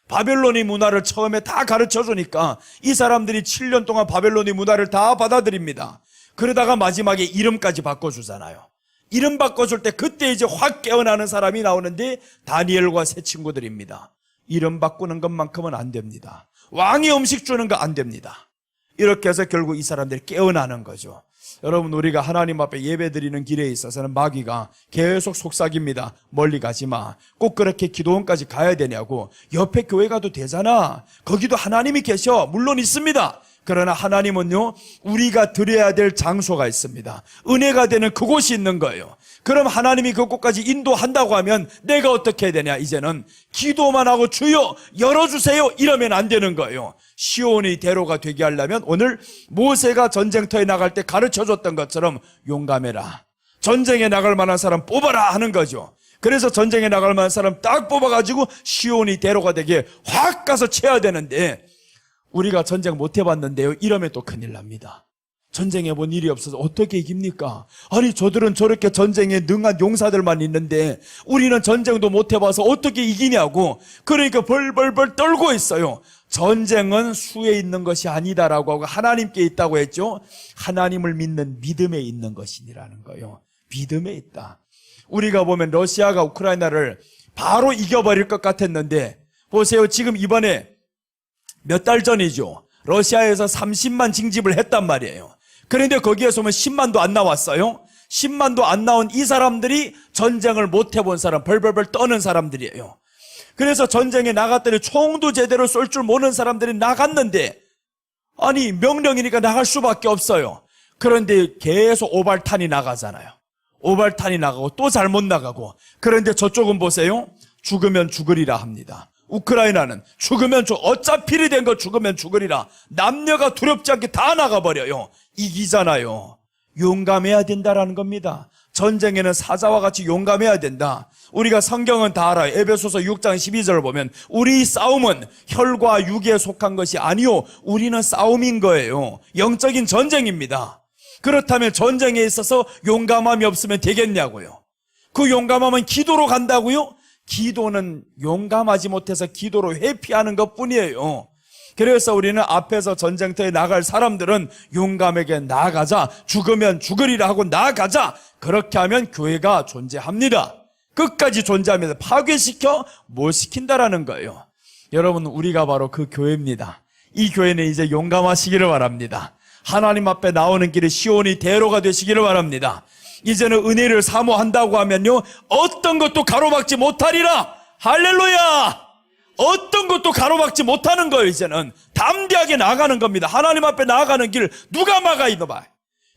바벨론의 문화를 처음에 다 가르쳐 주니까 이 사람들이 7년 동안 바벨론의 문화를 다 받아들입니다. 그러다가 마지막에 이름까지 바꿔주잖아요. 이름 바꿔줄 때 그때 이제 확 깨어나는 사람이 나오는데 다니엘과 세 친구들입니다. 이름 바꾸는 것만큼은 안 됩니다. 왕이 음식 주는 거 안 됩니다. 이렇게 해서 결국 이 사람들이 깨어나는 거죠. 여러분, 우리가 하나님 앞에 예배드리는 길에 있어서는 마귀가 계속 속삭입니다. 멀리 가지 마. 꼭 그렇게 기도원까지 가야 되냐고. 옆에 교회 가도 되잖아. 거기도 하나님이 계셔. 물론 있습니다. 그러나 하나님은요, 우리가 드려야 될 장소가 있습니다. 은혜가 되는 그곳이 있는 거예요. 그럼 하나님이 그곳까지 인도한다고 하면 내가 어떻게 해야 되냐? 이제는 기도만 하고 주여 열어주세요 이러면 안 되는 거예요. 시온의 대로가 되게 하려면 오늘 모세가 전쟁터에 나갈 때 가르쳐줬던 것처럼 용감해라. 전쟁에 나갈 만한 사람 뽑아라 하는 거죠. 그래서 전쟁에 나갈 만한 사람 딱 뽑아가지고 시온의 대로가 되게 확 가서 쳐야 되는데, 우리가 전쟁 못 해봤는데요, 이러면 또 큰일 납니다. 전쟁해 본 일이 없어서 어떻게 이깁니까? 아니, 저들은 저렇게 전쟁에 능한 용사들만 있는데 우리는 전쟁도 못 해봐서 어떻게 이기냐고. 그러니까 벌벌벌 떨고 있어요. 전쟁은 수에 있는 것이 아니다라고 하고 하나님께 있다고 했죠. 하나님을 믿는 믿음에 있는 것이라는 거예요. 믿음에 있다. 우리가 보면 러시아가 우크라이나를 바로 이겨버릴 것 같았는데, 보세요. 지금 이번에 몇 달 전이죠. 러시아에서 30만 징집을 했단 말이에요. 그런데 거기에서 보면 10만도 안 나왔어요. 10만도 안 나온 이 사람들이 전쟁을 못 해본 사람, 벌벌벌 떠는 사람들이에요. 그래서 전쟁에 나갔더니 총도 제대로 쏠 줄 모르는 사람들이 나갔는데, 아니, 명령이니까 나갈 수밖에 없어요. 그런데 계속 오발탄이 나가잖아요. 오발탄이 나가고 또 잘못 나가고. 그런데 저쪽은 보세요. 죽으면 죽으리라 합니다. 우크라이나는 죽으면 어차피 된 거 죽으면 죽으리라. 남녀가 두렵지 않게 다 나가버려요. 이기잖아요. 용감해야 된다라는 겁니다. 전쟁에는 사자와 같이 용감해야 된다. 우리가 성경은 다 알아요. 에베소서 6장 12절을 보면 우리 싸움은 혈과 육에 속한 것이 아니요, 우리는 싸움인 거예요. 영적인 전쟁입니다. 그렇다면 전쟁에 있어서 용감함이 없으면 되겠냐고요. 그 용감함은 기도로 간다고요? 기도는 용감하지 못해서 기도로 회피하는 것뿐이에요. 그래서 우리는 앞에서 전쟁터에 나갈 사람들은 용감하게 나아가자. 죽으면 죽으리라 하고 나아가자. 그렇게 하면 교회가 존재합니다. 끝까지 존재하면서 파괴시켜 못 시킨다라는 거예요. 여러분, 우리가 바로 그 교회입니다. 이 교회는 이제 용감하시기를 바랍니다. 하나님 앞에 나오는 길이 시온의 대로가 되시기를 바랍니다. 이제는 은혜를 사모한다고 하면요, 어떤 것도 가로막지 못하리라. 할렐루야. 어떤 것도 가로막지 못하는 거예요. 이제는 담대하게 나아가는 겁니다. 하나님 앞에 나아가는 길 누가 막아? 이거 봐.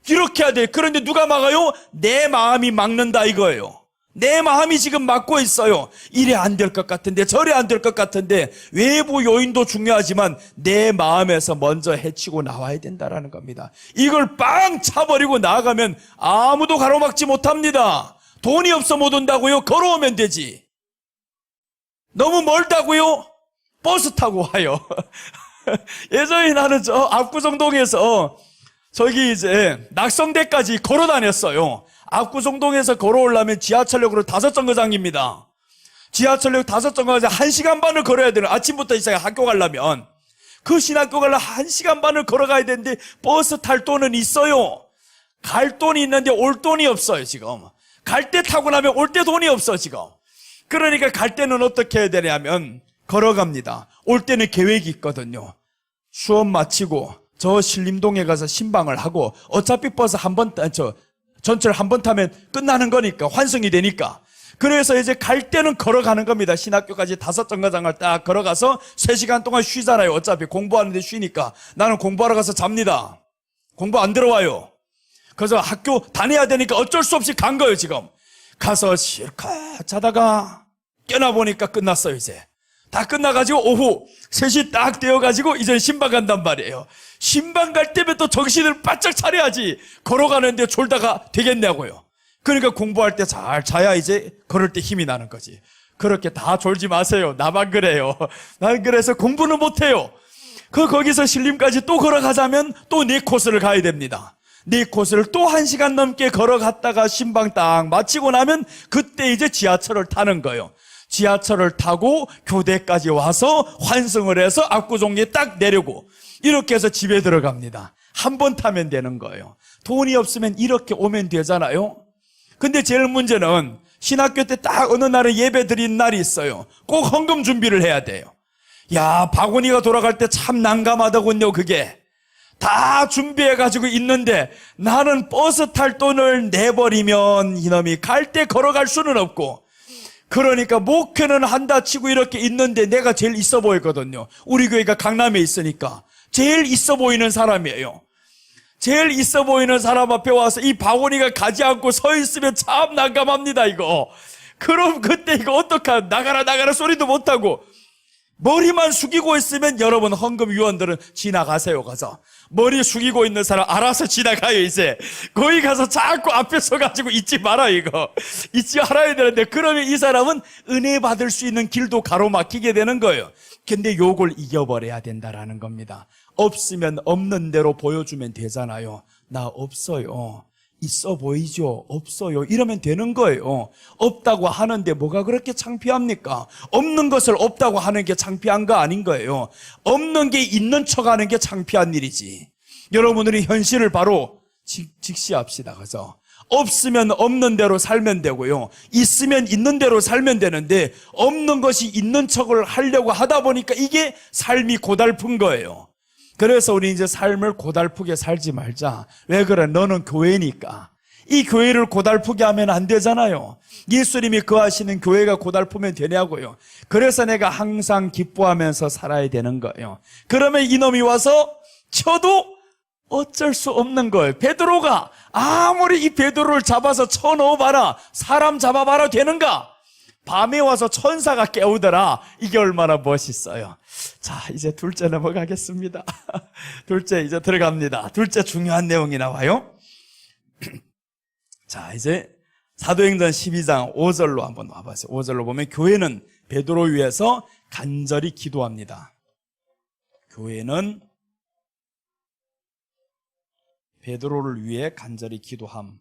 이렇게 해야 돼. 그런데 누가 막아요? 내 마음이 막는다 이거예요. 내 마음이 지금 막고 있어요. 이래 안 될 것 같은데 저래 안 될 것 같은데. 외부 요인도 중요하지만 내 마음에서 먼저 해치고 나와야 된다라는 겁니다. 이걸 빵 차버리고 나아가면 아무도 가로막지 못합니다. 돈이 없어 못 온다고요? 걸어오면 되지. 너무 멀다고요? 버스 타고 와요. 예전에 나는 저 압구정동에서 저기 이제 낙성대까지 걸어 다녔어요. 압구정동에서 걸어오려면 지하철역으로 5정거장입니다. 지하철역 5정거장 1시간 반을 걸어야 되는, 아침부터 시작해 학교 가려면. 그 신학교 가려면 1시간 반을 걸어가야 되는데 버스 탈 돈은 있어요. 갈 돈이 있는데 올 돈이 없어요, 지금. 갈 때 타고 나면 올 때 돈이 없어, 지금. 그러니까 갈 때는 어떻게 해야 되냐면 걸어갑니다. 올 때는 계획이 있거든요. 수업 마치고 저 신림동에 가서 신방을 하고, 어차피 버스 전철 한 번 타면 끝나는 거니까, 환승이 되니까. 그래서 이제 갈 때는 걸어가는 겁니다. 신학교까지 5정거장을 딱 걸어가서 3시간 동안 쉬잖아요. 어차피 공부하는데 쉬니까. 나는 공부하러 가서 잡니다. 공부 안 들어와요. 그래서 학교 다녀야 되니까 어쩔 수 없이 간 거예요, 지금. 가서 실컷 자다가 깨어나보니까 끝났어요, 이제. 다 끝나가지고 오후 3시 딱 되어가지고 이제 신방 간단 말이에요. 신방 갈 때면 또 정신을 바짝 차려야지. 걸어가는데 졸다가 되겠냐고요. 그러니까 공부할 때 잘 자야 이제 걸을 때 힘이 나는 거지. 그렇게 다 졸지 마세요. 나만 그래요. 난 그래서 공부는 못해요. 거기서 신림까지 또 걸어가자면 또 4코스를 가야 됩니다. 4코스를 또 1시간 넘게 걸어갔다가 신방 딱 마치고 나면 그때 이제 지하철을 타는 거예요. 지하철을 타고 교대까지 와서 환승을 해서 압구정에 딱 내려고, 이렇게 해서 집에 들어갑니다. 한 번 타면 되는 거예요. 돈이 없으면 이렇게 오면 되잖아요. 근데 제일 문제는 신학교 때 딱 어느 날에 예배 드린 날이 있어요. 꼭 헌금 준비를 해야 돼요. 야, 바구니가 돌아갈 때 참 난감하더군요, 그게. 다 준비해가지고 있는데 나는 버스 탈 돈을 내버리면 이놈이 갈 때 걸어갈 수는 없고, 그러니까 목회는 한다 치고 이렇게 있는데 내가 제일 있어 보이거든요. 우리 교회가 강남에 있으니까 제일 있어 보이는 사람이에요. 제일 있어 보이는 사람 앞에 와서 이 바구니가 가지 않고 서 있으면 참 난감합니다, 이거. 그럼 그때 이거 어떡하, 나가라 소리도 못하고 머리만 숙이고 있으면 여러분 헌금 위원들은 지나가세요. 가서 머리 숙이고 있는 사람 알아서 지나가요. 이제 거기 가서 자꾸 앞에 서가지고 잊지 마라, 이거 잊지 말아야 되는데, 그러면 이 사람은 은혜 받을 수 있는 길도 가로막히게 되는 거예요. 근데 요걸 이겨버려야 된다라는 겁니다. 없으면 없는 대로 보여주면 되잖아요. 나 없어요. 있어 보이죠? 없어요. 이러면 되는 거예요. 없다고 하는데 뭐가 그렇게 창피합니까? 없는 것을 없다고 하는 게 창피한 거 아닌 거예요. 없는 게 있는 척 하는 게 창피한 일이지. 여러분들이 현실을 바로 직시합시다. 그래서 없으면 없는 대로 살면 되고요. 있으면 있는 대로 살면 되는데 없는 것이 있는 척을 하려고 하다 보니까 이게 삶이 고달픈 거예요. 그래서 우리 이제 삶을 고달프게 살지 말자. 왜 그래? 너는 교회니까. 이 교회를 고달프게 하면 안 되잖아요. 예수님이 거하시는 교회가 고달프면 되냐고요. 그래서 내가 항상 기뻐하면서 살아야 되는 거예요. 그러면 이놈이 와서 쳐도 어쩔 수 없는 거예요. 베드로가 아무리 이 베드로를 잡아서 쳐넣어봐라, 사람 잡아봐라 되는가? 밤에 와서 천사가 깨우더라. 이게 얼마나 멋있어요. 자, 이제 둘째 넘어가겠습니다. 둘째 이제 들어갑니다. 둘째 중요한 내용이 나와요. 자, 이제 사도행전 12장 5절로 한번 와보세요. 5절로 보면 교회는 베드로 위해서 간절히 기도합니다. 교회는 베드로를 위해 간절히 기도함.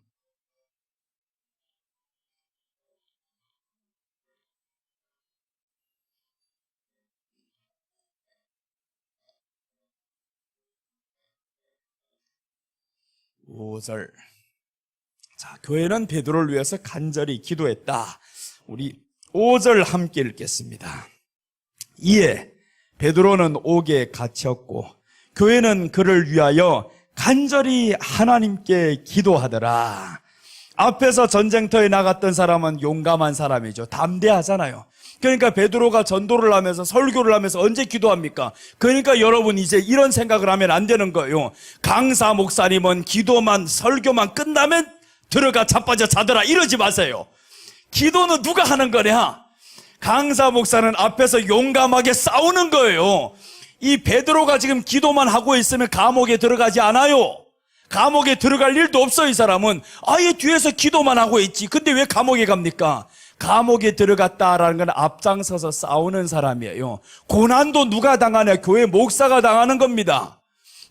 (5절) 자, 교회는 베드로를 위해서 간절히 기도했다. 우리 5절 함께 읽겠습니다. 이에 베드로는 옥에 갇혔고 교회는 그를 위하여 간절히 하나님께 기도하더라. 앞에서 전쟁터에 나갔던 사람은 용감한 사람이죠. 담대하잖아요. 그러니까 베드로가 전도를 하면서 설교를 하면서 언제 기도합니까? 그러니까 여러분 이제 이런 생각을 하면 안 되는 거예요. 강사 목사님은 기도만 설교만 끝나면 들어가 자빠져 자더라 이러지 마세요. 기도는 누가 하는 거냐? 강사 목사는 앞에서 용감하게 싸우는 거예요. 이 베드로가 지금 기도만 하고 있으면 감옥에 들어가지 않아요. 감옥에 들어갈 일도 없어. 이 사람은 아예 뒤에서 기도만 하고 있지. 근데 왜 감옥에 갑니까? 감옥에 들어갔다라는 건 앞장서서 싸우는 사람이에요. 고난도 누가 당하냐? 교회 목사가 당하는 겁니다.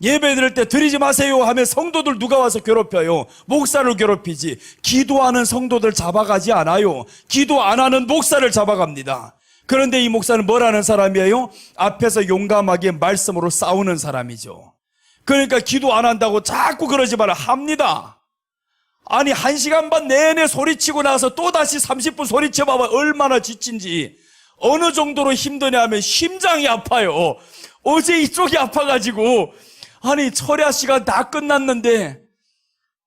예배 드릴 때 드리지 마세요 하면 성도들 누가 와서 괴롭혀요? 목사를 괴롭히지. 기도하는 성도들 잡아가지 않아요. 기도 안 하는 목사를 잡아갑니다. 그런데 이 목사는 뭐라는 사람이에요? 앞에서 용감하게 말씀으로 싸우는 사람이죠. 그러니까 기도 안 한다고 자꾸 그러지 마라 합니다. 아니 1시간 반 내내 소리치고 나서 또다시 30분 소리쳐봐봐 얼마나 지친지. 어느 정도로 힘드냐 하면 심장이 아파요. 어제 이쪽이 아파가지고 아니 철야 시간 다 끝났는데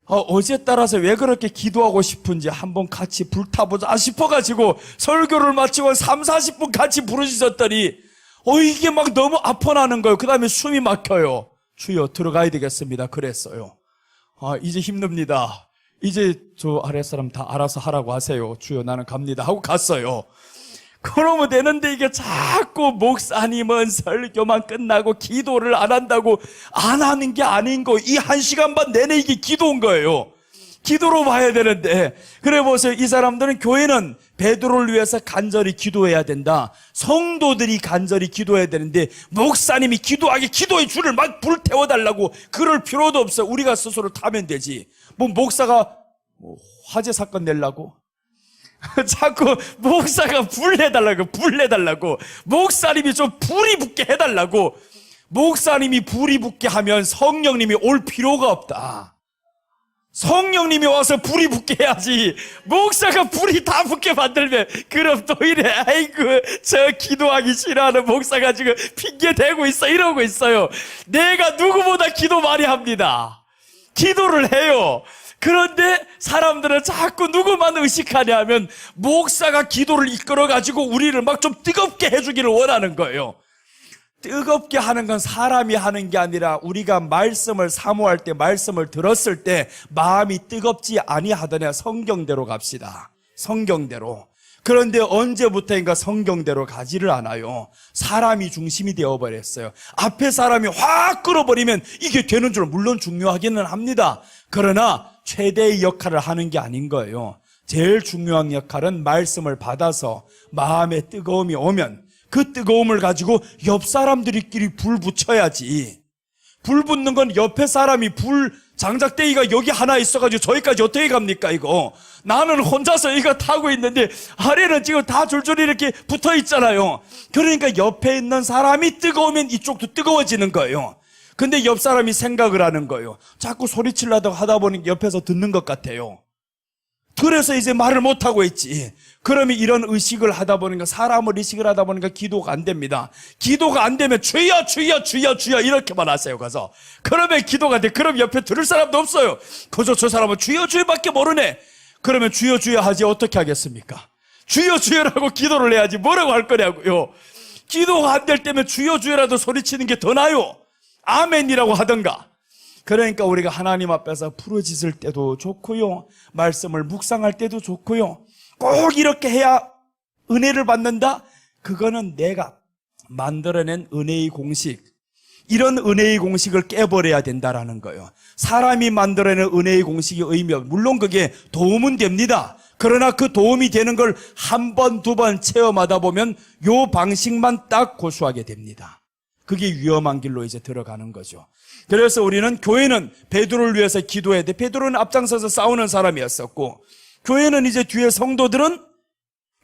어제 따라서 왜 그렇게 기도하고 싶은지 한번 같이 불타보자 싶어가지고 설교를 마치고 3, 40분 같이 부르짖었더니 이게 막 너무 아파나는 거예요. 그 다음에 숨이 막혀요. 주여 들어가야 되겠습니다. 그랬어요. 이제 힘듭니다. 이제 저 아랫사람 다 알아서 하라고 하세요. 주여 나는 갑니다 하고 갔어요. 그러면 되는데 이게 자꾸 목사님은 설교만 끝나고 기도를 안 한다고 안 하는 게 아닌 거. 이 1시간 반 내내 이게 기도인 거예요. 기도로 봐야 되는데. 그래 보세요. 이 사람들은 교회는 베드로를 위해서 간절히 기도해야 된다. 성도들이 간절히 기도해야 되는데 목사님이 기도하게 기도의 줄을 막 불태워달라고 그럴 필요도 없어요. 우리가 스스로 타면 되지. 뭐 목사가 화재 사건 내려고 자꾸 목사가 불 내달라고 목사님이 좀 불이 붙게 해달라고 목사님이 불이 붙게 하면 성령님이 올 필요가 없다. 성령님이 와서 불이 붙게 해야지. 목사가 불이 다 붙게 만들면 그럼 또 이래. 아이고 저 기도하기 싫어하는 목사가 지금 핑계 대고 있어 이러고 있어요. 내가 누구보다 기도 많이 합니다. 기도를 해요. 그런데 사람들은 자꾸 누구만 의식하냐 하면 목사가 기도를 이끌어가지고 우리를 막 좀 뜨겁게 해주기를 원하는 거예요. 뜨겁게 하는 건 사람이 하는 게 아니라 우리가 말씀을 사모할 때, 말씀을 들었을 때 마음이 뜨겁지 아니하더냐. 성경대로 갑시다. 성경대로. 그런데 언제부터인가 성경대로 가지를 않아요. 사람이 중심이 되어버렸어요. 앞에 사람이 확 끌어버리면 이게 되는 줄 물론 중요하기는 합니다. 그러나 최대의 역할을 하는 게 아닌 거예요. 제일 중요한 역할은 말씀을 받아서 마음에 뜨거움이 오면 그 뜨거움을 가지고 옆 사람들끼리 불 붙여야지. 불 붙는 건 옆에 사람이 불 장작대기가 여기 하나 있어가지고 저기까지 어떻게 갑니까 이거. 나는 혼자서 이거 타고 있는데 아래는 지금 다 줄줄이 이렇게 붙어 있잖아요. 그러니까 옆에 있는 사람이 뜨거우면 이쪽도 뜨거워지는 거예요. 근데 옆 사람이 생각을 하는 거예요. 자꾸 소리치려다가 하다 보니 옆에서 듣는 것 같아요. 그래서 이제 말을 못하고 있지. 그러면 이런 의식을 하다 보니까, 사람을 의식을 하다 보니까 기도가 안 됩니다. 기도가 안 되면 주여 주여 주여 주여 이렇게만 하세요. 가서 그러면 기도가 돼. 그럼 옆에 들을 사람도 없어요. 그저 저 사람은 주여 주여밖에 모르네. 그러면 주여 주여 하지 어떻게 하겠습니까? 주여 주여라고 기도를 해야지 뭐라고 할 거냐고요. 기도가 안 될 때면 주여 주여라도 소리치는 게 더 나아요. 아멘이라고 하던가. 그러니까 우리가 하나님 앞에서 부르짖을 때도 좋고요, 말씀을 묵상할 때도 좋고요, 꼭 이렇게 해야 은혜를 받는다? 그거는 내가 만들어낸 은혜의 공식, 이런 은혜의 공식을 깨버려야 된다라는 거예요. 사람이 만들어낸 은혜의 공식의 의미, 물론 그게 도움은 됩니다. 그러나 그 도움이 되는 걸 한 번, 두 번 체험하다 보면 요 방식만 딱 고수하게 됩니다. 그게 위험한 길로 이제 들어가는 거죠. 그래서 우리는, 교회는 베드로를 위해서 기도해야 돼. 베드로는 앞장서서 싸우는 사람이었었고, 교회는 이제 뒤에 성도들은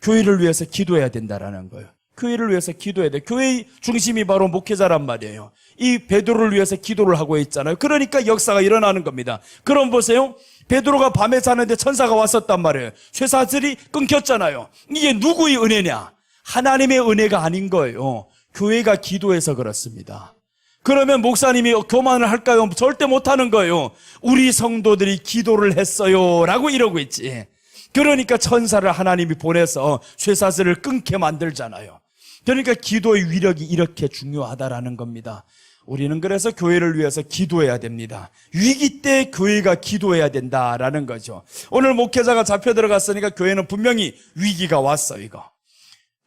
교회를 위해서 기도해야 된다라는 거예요. 교회를 위해서 기도해야 돼. 교회의 중심이 바로 목회자란 말이에요. 이 베드로를 위해서 기도를 하고 있잖아요. 그러니까 역사가 일어나는 겁니다. 그럼 보세요. 베드로가 밤에 자는데 천사가 왔었단 말이에요. 쇠사슬이 끊겼잖아요. 이게 누구의 은혜냐? 하나님의 은혜가 아닌 거예요. 교회가 기도해서 그렇습니다. 그러면 목사님이 교만을 할까요? 절대 못하는 거예요. 우리 성도들이 기도를 했어요 라고 이러고 있지. 그러니까 천사를 하나님이 보내서 쇠사슬을 끊게 만들잖아요. 그러니까 기도의 위력이 이렇게 중요하다라는 겁니다. 우리는 그래서 교회를 위해서 기도해야 됩니다. 위기 때 교회가 기도해야 된다라는 거죠. 오늘 목회자가 잡혀 들어갔으니까 교회는 분명히 위기가 왔어. 이거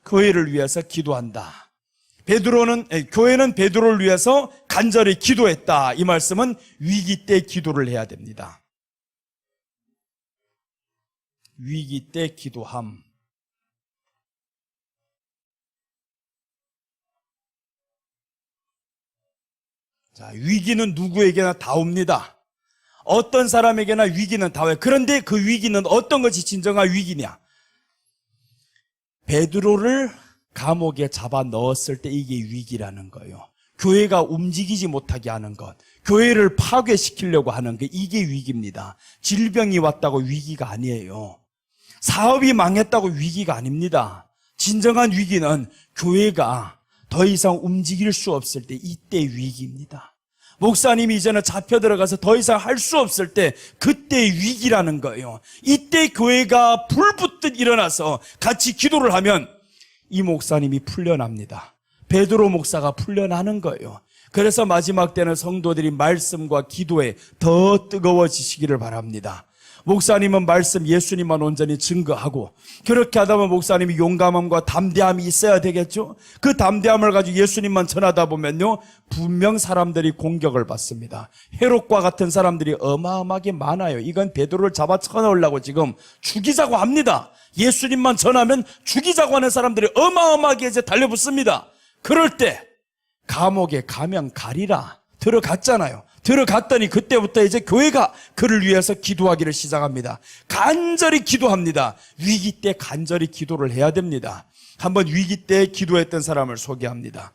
교회를 위해서 기도한다. 교회는 베드로를 위해서 간절히 기도했다. 이 말씀은 위기 때 기도를 해야 됩니다. 위기 때 기도함. 자, 위기는 누구에게나 다 옵니다. 어떤 사람에게나 위기는 다 와요. 그런데 그 위기는 어떤 것이 진정한 위기냐? 베드로를 감옥에 잡아 넣었을 때 이게 위기라는 거예요. 교회가 움직이지 못하게 하는 것, 교회를 파괴시키려고 하는 게 이게 위기입니다. 질병이 왔다고 위기가 아니에요. 사업이 망했다고 위기가 아닙니다. 진정한 위기는 교회가 더 이상 움직일 수 없을 때, 이때 위기입니다. 목사님이 이제는 잡혀 들어가서 더 이상 할 수 없을 때, 그때 위기라는 거예요. 이때 교회가 불붙듯 일어나서 같이 기도를 하면 이 목사님이 풀려납니다. 베드로 목사가 풀려나는 거예요. 그래서 마지막 때는 성도들이 말씀과 기도에 더 뜨거워지시기를 바랍니다. 목사님은 말씀, 예수님만 온전히 증거하고, 그렇게 하다 보면 목사님이 용감함과 담대함이 있어야 되겠죠. 그 담대함을 가지고 예수님만 전하다 보면요, 분명 사람들이 공격을 받습니다. 헤롯과 같은 사람들이 어마어마하게 많아요. 이건 베드로를 잡아 쳐넣으려고 지금 죽이자고 합니다. 예수님만 전하면 죽이자고 하는 사람들이 어마어마하게 이제 달려붙습니다. 그럴 때 감옥에 가면 가리라 들어갔잖아요. 들어갔더니 그때부터 이제 교회가 그를 위해서 기도하기를 시작합니다. 간절히 기도합니다. 위기 때 간절히 기도를 해야 됩니다. 한번 위기 때 기도했던 사람을 소개합니다.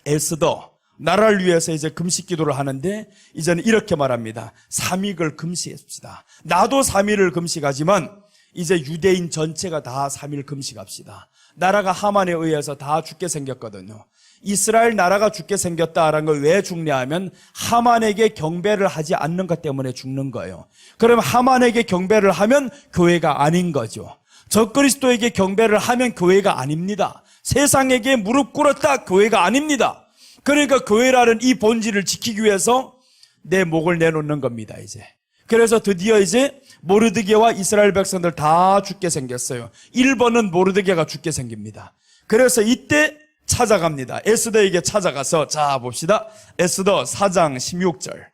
에스더, 나라를 위해서 이제 금식 기도를 하는데 이제는 이렇게 말합니다. 3일을 금식합시다. 나도 3일을 금식하지만 이제 유대인 전체가 다 3일 금식합시다. 나라가 하만에 의해서 다 죽게 생겼거든요. 이스라엘 나라가 죽게 생겼다라는 걸 왜 죽냐면 하만에게 경배를 하지 않는 것 때문에 죽는 거예요. 그럼 하만에게 경배를 하면 교회가 아닌 거죠. 적그리스도에게 경배를 하면 교회가 아닙니다. 세상에게 무릎 꿇었다, 교회가 아닙니다. 그러니까 교회라는 이 본질을 지키기 위해서 내 목을 내놓는 겁니다, 이제. 그래서 드디어 이제 모르드게와 이스라엘 백성들 다 죽게 생겼어요. 1번은 모르드게가 죽게 생깁니다. 그래서 이때 찾아갑니다. 에스더에게 찾아가서, 자, 봅시다. 에스더 4장 16절.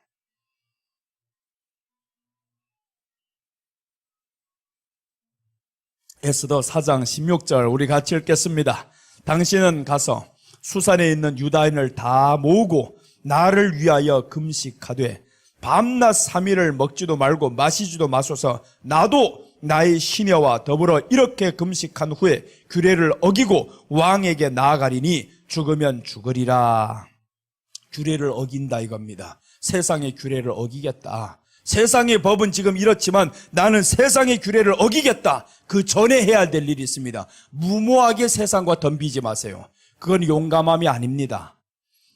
에스더 4장 16절 우리 같이 읽겠습니다. 당신은 가서 수산에 있는 유다인을 다 모으고 나를 위하여 금식하되 밤낮 3일을 먹지도 말고 마시지도 마소서. 나도 나의 시녀와 더불어 이렇게 금식한 후에 규례를 어기고 왕에게 나아가리니 죽으면 죽으리라. 규례를 어긴다 이겁니다. 세상의 규례를 어기겠다. 세상의 법은 지금 이렇지만 나는 세상의 규례를 어기겠다. 그 전에 해야 될 일이 있습니다. 무모하게 세상과 덤비지 마세요. 그건 용감함이 아닙니다.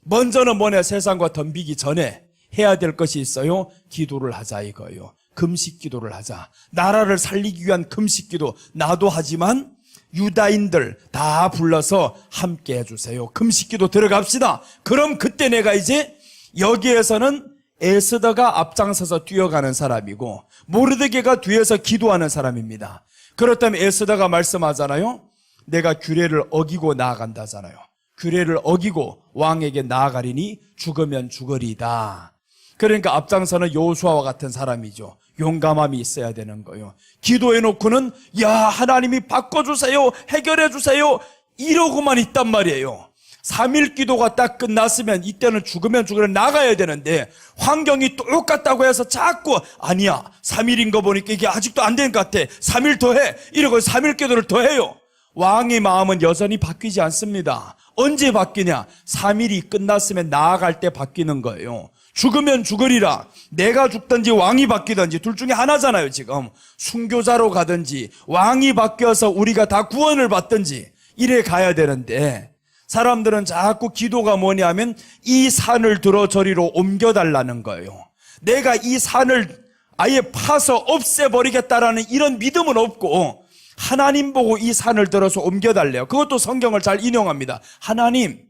먼저는 뭐냐, 세상과 덤비기 전에 해야 될 것이 있어요. 기도를 하자 이거예요. 금식 기도를 하자. 나라를 살리기 위한 금식 기도 나도 하지만 유다인들 다 불러서 함께 해주세요. 금식 기도 들어갑시다. 그럼 그때 내가 이제 여기에서는 에스더가 앞장서서 뛰어가는 사람이고 모르드게가 뒤에서 기도하는 사람입니다. 그렇다면 에스더가 말씀하잖아요. 내가 규례를 어기고 나아간다잖아요. 규례를 어기고 왕에게 나아가리니 죽으면 죽으리다. 그러니까 앞장서는 여호수아와 같은 사람이죠. 용감함이 있어야 되는 거예요. 기도해놓고는 야, 하나님이 바꿔주세요, 해결해주세요 이러고만 있단 말이에요. 3일 기도가 딱 끝났으면 이때는 죽으면 죽으려 나가야 되는데 환경이 똑같다고 해서 자꾸 아니야, 3일인 거 보니까 이게 아직도 안 된 것 같아, 3일 더 해 이러고 3일 기도를 더 해요. 왕의 마음은 여전히 바뀌지 않습니다. 언제 바뀌냐? 3일이 끝났으면 나아갈 때 바뀌는 거예요. 죽으면 죽으리라. 내가 죽든지 왕이 바뀌든지 둘 중에 하나잖아요. 지금 순교자로 가든지 왕이 바뀌어서 우리가 다 구원을 받든지 이래 가야 되는데 사람들은 자꾸 기도가 뭐냐면 이 산을 들어 저리로 옮겨달라는 거예요. 내가 이 산을 아예 파서 없애버리겠다라는 이런 믿음은 없고 하나님 보고 이 산을 들어서 옮겨달래요. 그것도 성경을 잘 인용합니다. 하나님,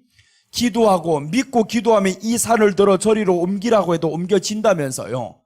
기도하고 믿고 기도하면 이 산을 들어 저리로 옮기라고 해도 옮겨진다면서요.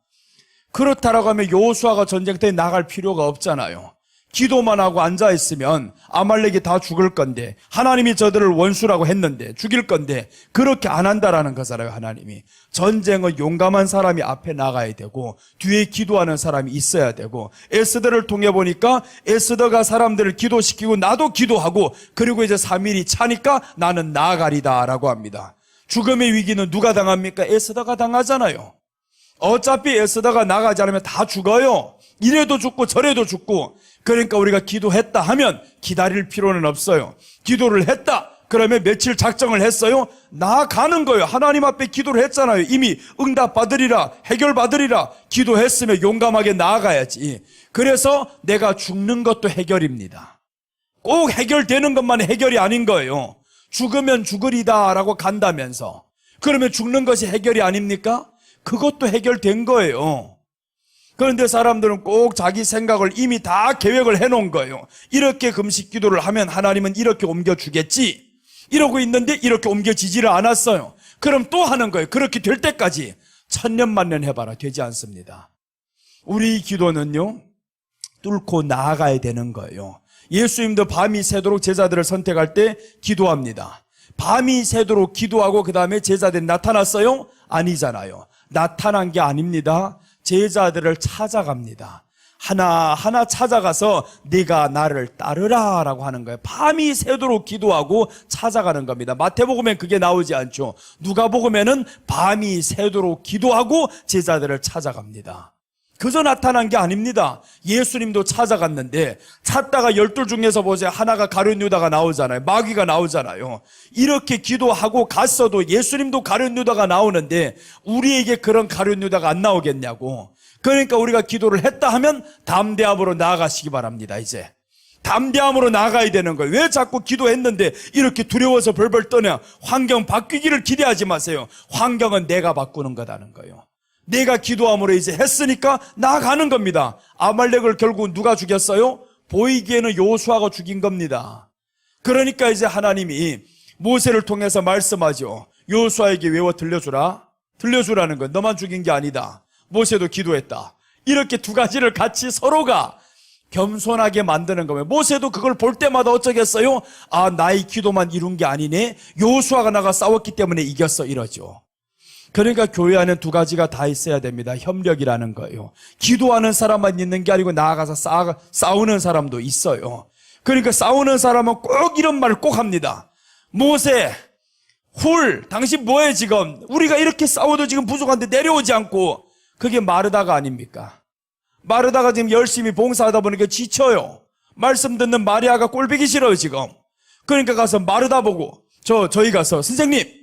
그렇다라고 하면 여호수아가 전쟁터에 나갈 필요가 없잖아요. 기도만 하고 앉아있으면 아말렉이 다 죽을 건데 하나님이 저들을 원수라고 했는데 죽일 건데 그렇게 안 한다라는 거잖아요. 하나님이 전쟁은 용감한 사람이 앞에 나가야 되고 뒤에 기도하는 사람이 있어야 되고 에스더를 통해 보니까 에스더가 사람들을 기도시키고 나도 기도하고 그리고 이제 3일이 차니까 나는 나아가리다 라고 합니다. 죽음의 위기는 누가 당합니까? 에스더가 당하잖아요. 어차피 에스더가 나가지 않으면 다 죽어요. 이래도 죽고 저래도 죽고. 그러니까 우리가 기도했다 하면 기다릴 필요는 없어요. 기도를 했다 그러면 며칠 작정을 했어요? 나아가는 거예요. 하나님 앞에 기도를 했잖아요. 이미 응답받으리라, 해결받으리라 기도했으면 용감하게 나아가야지. 그래서 내가 죽는 것도 해결입니다. 꼭 해결되는 것만 해결이 아닌 거예요. 죽으면 죽으리다 라고 간다면서 그러면 죽는 것이 해결이 아닙니까? 그것도 해결된 거예요. 그런데 사람들은 꼭 자기 생각을 이미 다 계획을 해놓은 거예요. 이렇게 금식 기도를 하면 하나님은 이렇게 옮겨주겠지 이러고 있는데 이렇게 옮겨지지를 않았어요. 그럼 또 하는 거예요. 그렇게 될 때까지 천년만년 해봐라. 되지 않습니다. 우리 기도는요 뚫고 나아가야 되는 거예요. 예수님도 밤이 새도록 제자들을 선택할 때 기도합니다. 밤이 새도록 기도하고 그 다음에 제자들이 나타났어요? 아니잖아요. 나타난 게 아닙니다. 제자들을 찾아갑니다. 하나하나 찾아가서 네가 나를 따르라 라고 하는 거예요. 밤이 새도록 기도하고 찾아가는 겁니다. 마태복음엔 그게 나오지 않죠. 누가복음에는 밤이 새도록 기도하고 제자들을 찾아갑니다. 그저 나타난 게 아닙니다. 예수님도 찾아갔는데 찾다가 12 중에서 보세요. 하나가 가룟 유다가 나오잖아요. 마귀가 나오잖아요. 이렇게 기도하고 갔어도 예수님도 가룟 유다가 나오는데 우리에게 그런 가룟 유다가 안 나오겠냐고. 그러니까 우리가 기도를 했다 하면 담대함으로 나아가시기 바랍니다. 이제 담대함으로 나아가야 되는 거예요. 왜 자꾸 기도했는데 이렇게 두려워서 벌벌 떠냐. 환경 바뀌기를 기대하지 마세요. 환경은 내가 바꾸는 거다는 거예요. 내가 기도함으로 이제 했으니까 나아가는 겁니다. 아말렉을 결국 누가 죽였어요? 보이기에는 여호수아가 죽인 겁니다. 그러니까 이제 하나님이 모세를 통해서 말씀하죠. 여호수아에게 외워 들려주라는 건 너만 죽인 게 아니다. 모세도 기도했다. 이렇게 두 가지를 같이 서로가 겸손하게 만드는 거예요. 모세도 그걸 볼 때마다 어쩌겠어요? 아, 나의 기도만 이룬 게 아니네. 여호수아가 나가 싸웠기 때문에 이겼어, 이러죠. 그러니까 교회 안에 두 가지가 다 있어야 됩니다. 협력이라는 거예요. 기도하는 사람만 있는 게 아니고 나아가서 싸우는 사람도 있어요. 그러니까 싸우는 사람은 꼭 이런 말을 꼭 합니다. 모세, 훌, 당신 뭐해 지금? 우리가 이렇게 싸워도 지금 부족한데 내려오지 않고. 그게 마르다가 아닙니까? 마르다가 지금 열심히 봉사하다 보니까 지쳐요. 말씀 듣는 마리아가 꼴보기 싫어요 지금. 그러니까 가서 마르다 보고 저희 가서 선생님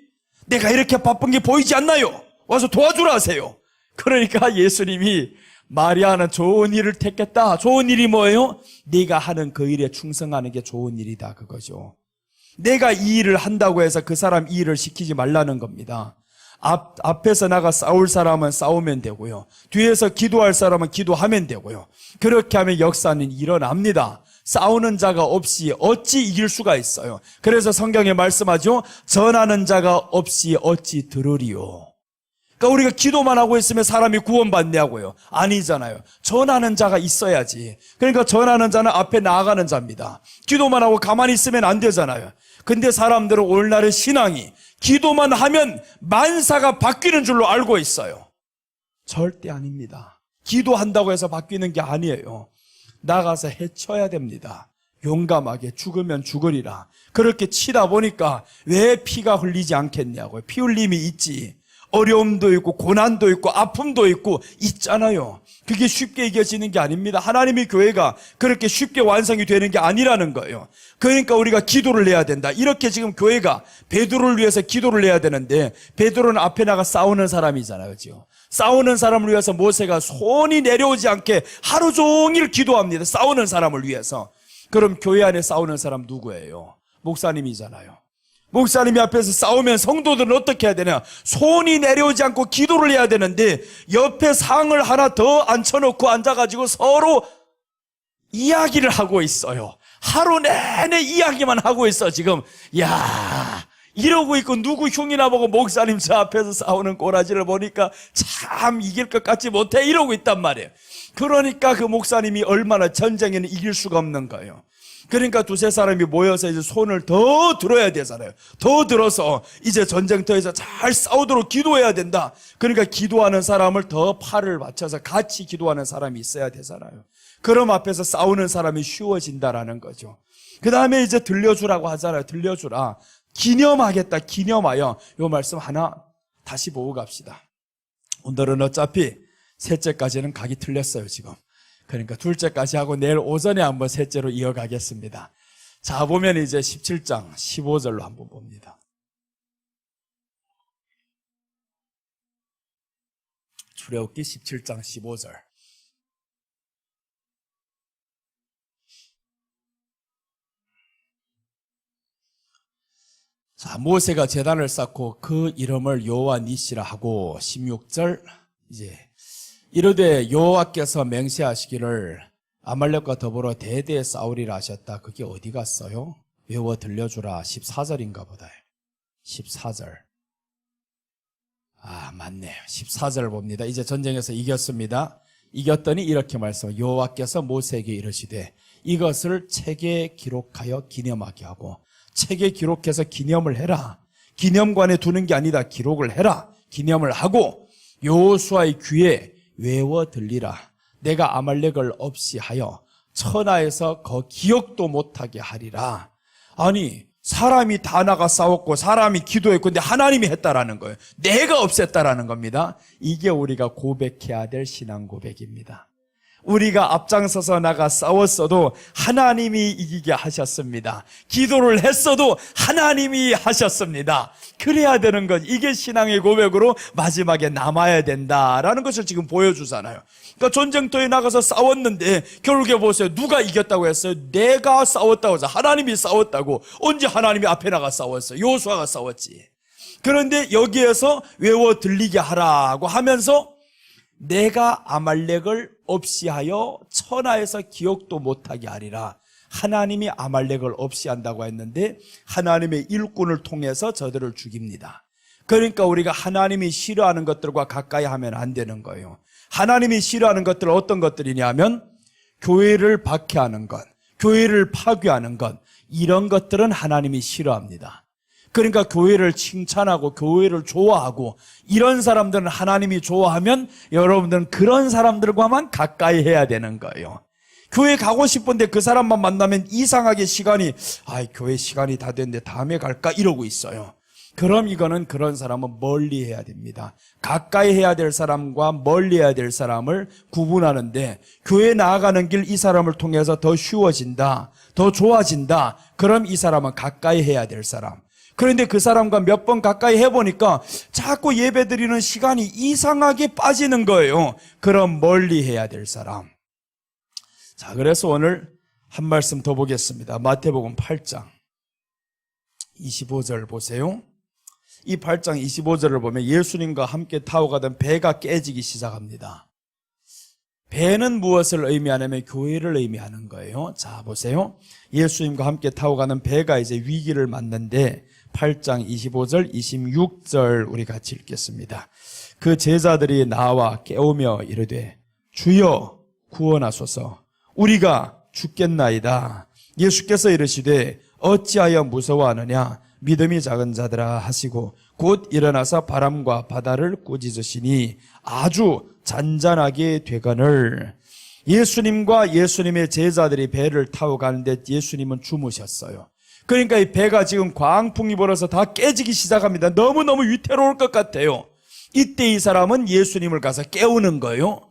내가 이렇게 바쁜 게 보이지 않나요? 와서 도와주라 하세요. 그러니까 예수님이 마리아는 좋은 일을 택했다. 좋은 일이 뭐예요? 네가 하는 그 일에 충성하는 게 좋은 일이다 그거죠. 내가 이 일을 한다고 해서 그 사람 이 일을 시키지 말라는 겁니다. 앞에서 나가 싸울 사람은 싸우면 되고요. 뒤에서 기도할 사람은 기도하면 되고요. 그렇게 하면 역사는 일어납니다. 싸우는 자가 없이 어찌 이길 수가 있어요. 그래서 성경에 말씀하죠. 전하는 자가 없이 어찌 들으리요. 그러니까 우리가 기도만 하고 있으면 사람이 구원받냐고요. 아니잖아요. 전하는 자가 있어야지. 그러니까 전하는 자는 앞에 나아가는 자입니다. 기도만 하고 가만히 있으면 안 되잖아요. 근데 사람들은 오늘날의 신앙이 기도만 하면 만사가 바뀌는 줄로 알고 있어요. 절대 아닙니다. 기도한다고 해서 바뀌는 게 아니에요. 나가서 헤쳐야 됩니다. 용감하게 죽으면 죽으리라. 그렇게 치다 보니까 왜 피가 흘리지 않겠냐고요. 피 흘림이 있지. 어려움도 있고 고난도 있고 아픔도 있고 있잖아요. 그게 쉽게 이겨지는 게 아닙니다. 하나님의 교회가 그렇게 쉽게 완성이 되는 게 아니라는 거예요. 그러니까 우리가 기도를 해야 된다. 이렇게 지금 교회가 베드로를 위해서 기도를 해야 되는데 베드로는 앞에 나가 싸우는 사람이잖아요. 지금. 싸우는 사람을 위해서 모세가 손이 내려오지 않게 하루 종일 기도합니다. 싸우는 사람을 위해서. 그럼 교회 안에 싸우는 사람 누구예요? 목사님이잖아요. 목사님이 앞에서 싸우면 성도들은 어떻게 해야 되냐? 손이 내려오지 않고 기도를 해야 되는데 옆에 상을 하나 더 앉혀놓고 앉아가지고 서로 이야기를 하고 있어요. 하루 내내 이야기만 하고 있어 지금. 야, 이러고 있고 누구 흉이나 보고 목사님 저 앞에서 싸우는 꼬라지를 보니까 참 이길 것 같지 못해 이러고 있단 말이에요. 그러니까 그 목사님이 얼마나 전쟁에는 이길 수가 없는 거예요. 그러니까 두세 사람이 모여서 이제 손을 더 들어야 되잖아요. 더 들어서 이제 전쟁터에서 잘 싸우도록 기도해야 된다. 그러니까 기도하는 사람을 더 팔을 맞춰서 같이 기도하는 사람이 있어야 되잖아요. 그럼 앞에서 싸우는 사람이 쉬워진다라는 거죠. 그 다음에 이제 들려주라고 하잖아요. 들려주라. 기념하겠다. 기념하여. 이 말씀 하나 다시 보고 갑시다. 오늘은 어차피 셋째까지는 가기 틀렸어요 지금. 그러니까 둘째까지 하고 내일 오전에 한번 셋째로 이어가겠습니다. 자, 보면 이제 17장 15절로 한번 봅니다. 출애굽기 17장 15절. 자, 모세가 제단을 쌓고 그 이름을 여호와 니시라 하고 16절 이제 이르되 여호와께서 맹세하시기를 아말렉과 더불어 대대에 싸우리라 하셨다. 그게 어디 갔어요? 외워 들려주라. 14절인가 보다. 14절. 아, 맞네요. 14절 봅니다. 이제 전쟁에서 이겼습니다. 이겼더니 이렇게 말씀. 여호와께서 모세에게 이르시되 이것을 책에 기록하여 기념하게 하고 책에 기록해서 기념을 해라. 기념관에 두는 게 아니다. 기록을 해라. 기념을 하고 여호수아의 귀에 외워 들리라. 내가 아말렉을 없이 하여 천하에서 기억도 못하게 하리라. 아니 사람이 다 나가 싸웠고 사람이 기도했고 근데 하나님이 했다라는 거예요. 내가 없앴다라는 겁니다. 이게 우리가 고백해야 될 신앙 고백입니다. 우리가 앞장서서 나가 싸웠어도 하나님이 이기게 하셨습니다. 기도를 했어도 하나님이 하셨습니다. 그래야 되는 것, 이게 신앙의 고백으로 마지막에 남아야 된다라는 것을 지금 보여주잖아요. 그러니까 전쟁터에 나가서 싸웠는데 결국에 보세요. 누가 이겼다고 했어요? 내가 싸웠다고 해서 하나님이 싸웠다고. 언제 하나님이 앞에 나가 싸웠어요? 여호수아가 싸웠지. 그런데 여기에서 외워 들리게 하라고 하면서 내가 아말렉을 없이 하여 천하에서 기억도 못하게 하리라. 하나님이 아말렉을 없이 한다고 했는데 하나님의 일꾼을 통해서 저들을 죽입니다. 그러니까 우리가 하나님이 싫어하는 것들과 가까이 하면 안 되는 거예요. 하나님이 싫어하는 것들은 어떤 것들이냐면 교회를 박해하는 것, 교회를 파괴하는 것, 이런 것들은 하나님이 싫어합니다. 그러니까 교회를 칭찬하고 교회를 좋아하고 이런 사람들은 하나님이 좋아하면 여러분들은 그런 사람들과만 가까이 해야 되는 거예요. 교회 가고 싶은데 그 사람만 만나면 이상하게 시간이 교회 시간이 다 됐는데 다음에 갈까 이러고 있어요. 그럼 이거는 그런 사람은 멀리 해야 됩니다. 가까이 해야 될 사람과 멀리 해야 될 사람을 구분하는데 교회 나아가는 길 이 사람을 통해서 더 쉬워진다, 더 좋아진다. 그럼 이 사람은 가까이 해야 될 사람. 그런데 그 사람과 몇 번 가까이 해보니까 자꾸 예배드리는 시간이 이상하게 빠지는 거예요. 그럼 멀리 해야 될 사람. 자, 그래서 오늘 한 말씀 더 보겠습니다. 마태복음 8장 25절 보세요. 이 8장 25절을 보면 예수님과 함께 타고 가던 배가 깨지기 시작합니다. 배는 무엇을 의미하냐면 교회를 의미하는 거예요. 자, 보세요. 예수님과 함께 타고 가는 배가 이제 위기를 맞는데 8장 25절, 26절 우리 같이 읽겠습니다. 그 제자들이 나와 깨우며 이르되 주여 구원하소서 우리가 죽겠나이다. 예수께서 이르시되 어찌하여 무서워하느냐 믿음이 작은 자들아 하시고 곧 일어나서 바람과 바다를 꾸짖으시니 아주 잔잔하게 되거늘. 예수님과 예수님의 제자들이 배를 타고 가는데 예수님은 주무셨어요. 그러니까 이 배가 지금 광풍이 불어서 다 깨지기 시작합니다. 너무너무 위태로울 것 같아요. 이때 이 사람은 예수님을 가서 깨우는 거예요.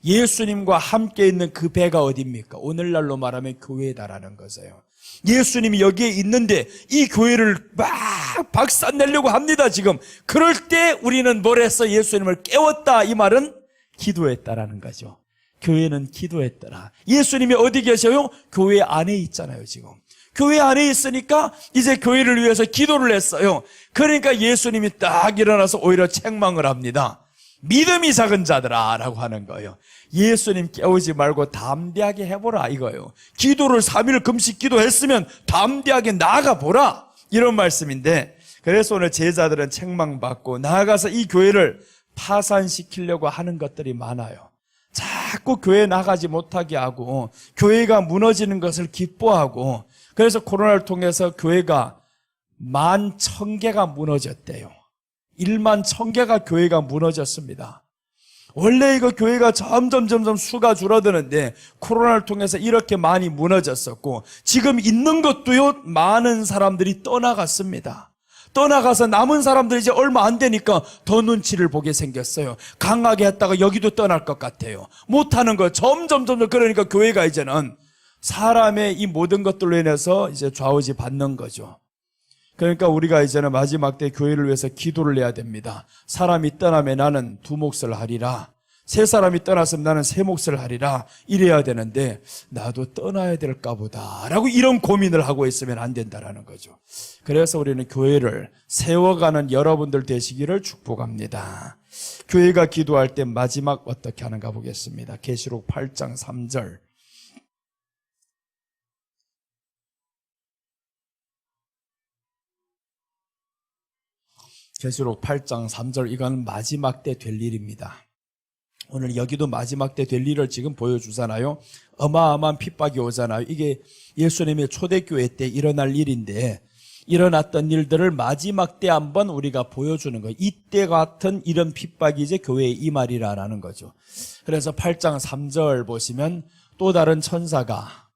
예수님과 함께 있는 그 배가 어디입니까? 오늘날로 말하면 교회다라는 거예요. 예수님이 여기에 있는데 이 교회를 막 박살내려고 합니다 지금. 그럴 때 우리는 뭘 했어? 예수님을 깨웠다. 이 말은 기도했다라는 거죠. 교회는 기도했더라. 예수님이 어디 계셔요? 교회 안에 있잖아요 지금. 교회 안에 있으니까 이제 교회를 위해서 기도를 했어요. 그러니까 예수님이 딱 일어나서 오히려 책망을 합니다. 믿음이 작은 자들아 라고 하는 거예요. 예수님 깨우지 말고 담대하게 해보라 이거예요. 기도를 3일 금식 기도했으면 담대하게 나아가 보라 이런 말씀인데, 그래서 오늘 제자들은 책망받고 나아가서 이 교회를 파산시키려고 하는 것들이 많아요. 자꾸 교회 나가지 못하게 하고 교회가 무너지는 것을 기뻐하고, 그래서 코로나를 통해서 교회가 11,000개가 무너졌대요. 11,000개가 교회가 무너졌습니다. 원래 이거 교회가 점점 수가 줄어드는데 코로나를 통해서 이렇게 많이 무너졌었고, 지금 있는 것도요 많은 사람들이 떠나갔습니다. 떠나가서 남은 사람들이 이제 얼마 안 되니까 더 눈치를 보게 생겼어요. 강하게 했다가 여기도 떠날 것 같아요. 못하는 거 점점 그러니까 교회가 이제는 사람의 이 모든 것들로 인해서 이제 좌우지 받는 거죠. 그러니까 우리가 이제는 마지막 때 교회를 위해서 기도를 해야 됩니다. 사람이 떠나면 나는 2몫을 하리라. 3사람이 떠났으면 나는 3몫을 하리라. 이래야 되는데 나도 떠나야 될까 보다 라고 이런 고민을 하고 있으면 안 된다라는 거죠. 그래서 우리는 교회를 세워가는 여러분들 되시기를 축복합니다. 교회가 기도할 때 마지막 어떻게 하는가 보겠습니다. 계시록 8장 3절. 계시록 8장 3절, 이건 마지막 때 될 일입니다. 오늘 여기도 마지막 때 될 일을 지금 보여주잖아요. 어마어마한 핍박이 오잖아요. 이게 예수님의 초대교회 때 일어날 일인데 일어났던 일들을 마지막 때 한번 우리가 보여주는 거예요. 이때 같은 이런 핍박이 이제 교회에 임하리라는 거죠. 그래서 8장 3절 보시면 또 다른 천사가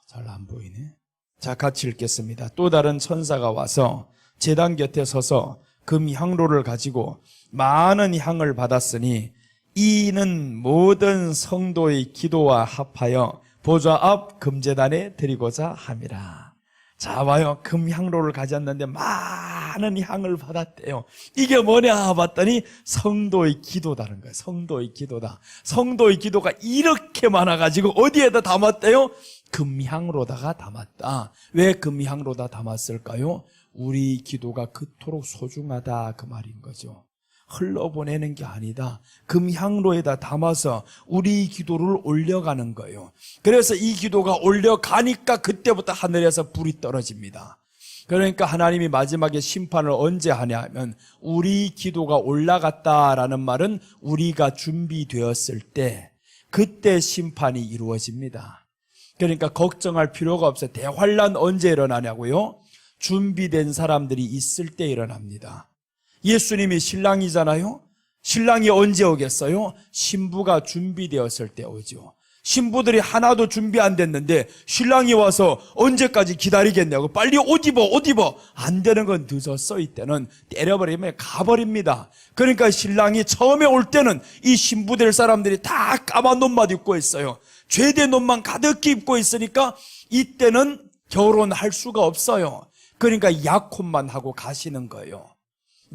잘 안 보이네. 자, 같이 읽겠습니다. 또 다른 천사가 와서 제단 곁에 서서 금 향로를 가지고 많은 향을 받았으니 이는 모든 성도의 기도와 합하여 보좌 앞 금제단에 드리고자 함이라. 자, 봐요. 금 향로를 가졌는데 많은 향을 받았대요. 이게 뭐냐 봤더니 성도의 기도다는 거예요. 성도의 기도다. 성도의 기도가 이렇게 많아가지고 어디에다 담았대요? 금향로다가 담았다. 왜 금향로다 담았을까요? 우리 기도가 그토록 소중하다, 그 말인 거죠. 흘러보내는 게 아니다. 금향로에다 담아서 우리 기도를 올려가는 거예요. 그래서 이 기도가 올려가니까 그때부터 하늘에서 불이 떨어집니다. 그러니까 하나님이 마지막에 심판을 언제 하냐 면 우리 기도가 올라갔다라는 말은 우리가 준비되었을 때, 그때 심판이 이루어집니다. 그러니까 걱정할 필요가 없어요. 대환란 언제 일어나냐고요? 준비된 사람들이 있을 때 일어납니다. 예수님이 신랑이잖아요. 신랑이 언제 오겠어요? 신부가 준비되었을 때 오죠. 신부들이 하나도 준비 안 됐는데 신랑이 와서 언제까지 기다리겠냐고, 빨리 옷 입어, 옷 입어. 안 되는 건 늦었어. 이때는 때려버리면 가버립니다. 그러니까 신랑이 처음에 올 때는 이 신부될 사람들이 다 까만 옷만 입고 있어요. 죄된 옷만 가득히 입고 있으니까 이때는 결혼할 수가 없어요. 그러니까 약혼만 하고 가시는 거예요.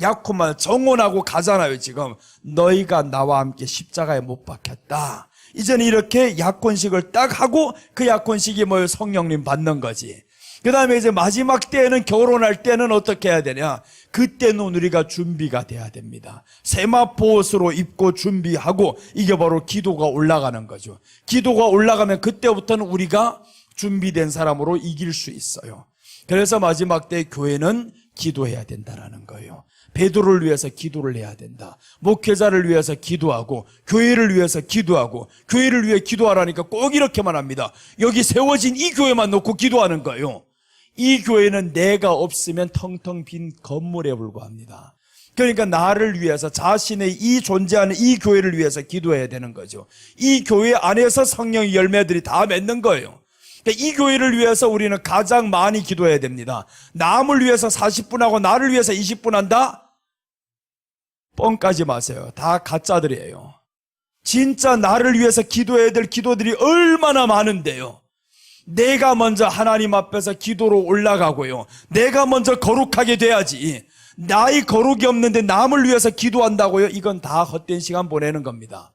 약혼만 정혼하고 가잖아요. 지금 너희가 나와 함께 십자가에 못 박혔다. 이제는 이렇게 약혼식을 딱 하고 그 약혼식이 뭐예요? 성령님 받는 거지. 그 다음에 이제 마지막 때에는, 결혼할 때는 어떻게 해야 되냐? 그때는 우리가 준비가 돼야 됩니다. 세마포 옷으로 입고 준비하고, 이게 바로 기도가 올라가는 거죠. 기도가 올라가면 그때부터는 우리가 준비된 사람으로 이길 수 있어요. 그래서 마지막 때 교회는 기도해야 된다라는 거예요. 베드로를 위해서 기도를 해야 된다. 목회자를 위해서 기도하고, 교회를 위해서 기도하고, 교회를 위해 기도하라니까 꼭 이렇게만 합니다. 여기 세워진 이 교회만 놓고 기도하는 거예요. 이 교회는 내가 없으면 텅텅 빈 건물에 불과합니다. 그러니까 나를 위해서, 자신의 이 존재하는 이 교회를 위해서 기도해야 되는 거죠. 이 교회 안에서 성령의 열매들이 다 맺는 거예요. 이 교회를 위해서 우리는 가장 많이 기도해야 됩니다. 남을 위해서 40분 하고 나를 위해서 20분 한다? 뻥까지 마세요. 다 가짜들이에요. 진짜 나를 위해서 기도해야 될 기도들이 얼마나 많은데요. 내가 먼저 하나님 앞에서 기도로 올라가고요. 내가 먼저 거룩하게 돼야지. 나의 거룩이 없는데 남을 위해서 기도한다고요? 이건 다 헛된 시간 보내는 겁니다.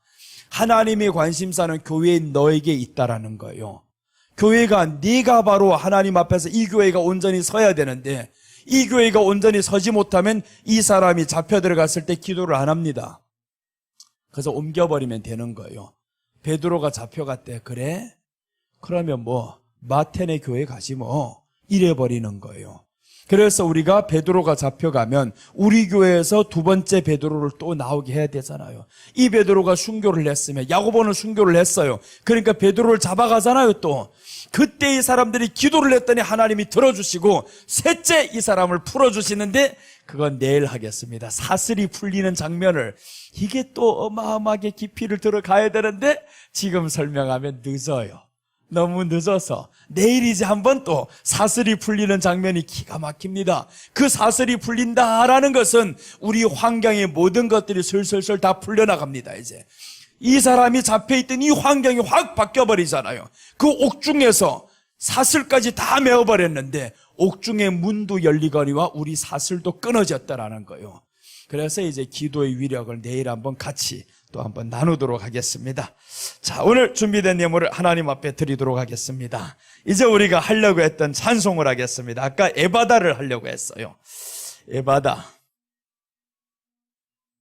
하나님의 관심사는 교회인 너에게 있다라는 거예요. 교회가, 네가 바로 하나님 앞에서 이 교회가 온전히 서야 되는데, 이 교회가 온전히 서지 못하면 이 사람이 잡혀 들어갔을 때 기도를 안 합니다. 그래서 옮겨버리면 되는 거예요. 베드로가 잡혀갔대. 그래? 그러면 뭐 마테네 교회 가지 뭐, 이래버리는 거예요. 그래서 우리가 베드로가 잡혀가면 우리 교회에서 두 번째 베드로를 또 나오게 해야 되잖아요. 이 베드로가 순교를 했으면, 야고보는 순교를 했어요. 그러니까 베드로를 잡아가잖아요. 또 그때 이 사람들이 기도를 했더니 하나님이 들어주시고 셋째 이 사람을 풀어주시는데, 그건 내일 하겠습니다. 사슬이 풀리는 장면을, 이게 또 어마어마하게 깊이를 들어가야 되는데 지금 설명하면 늦어요. 너무 늦어서 내일 이제 한번 또 사슬이 풀리는 장면이 기가 막힙니다. 그 사슬이 풀린다라는 것은 우리 환경의 모든 것들이 슬슬슬 다 풀려나갑니다. 이제 이 사람이 잡혀있던 이 환경이 확 바뀌어버리잖아요. 그 옥중에서 사슬까지 다 메어버렸는데 옥중의 문도 열리거니와 우리 사슬도 끊어졌다라는 거예요. 그래서 이제 기도의 위력을 내일 한번 같이 또 한번 나누도록 하겠습니다. 자, 오늘 준비된 예물을 하나님 앞에 드리도록 하겠습니다. 이제 우리가 하려고 했던 찬송을 하겠습니다. 아까 에바다를 하려고 했어요. 에바다.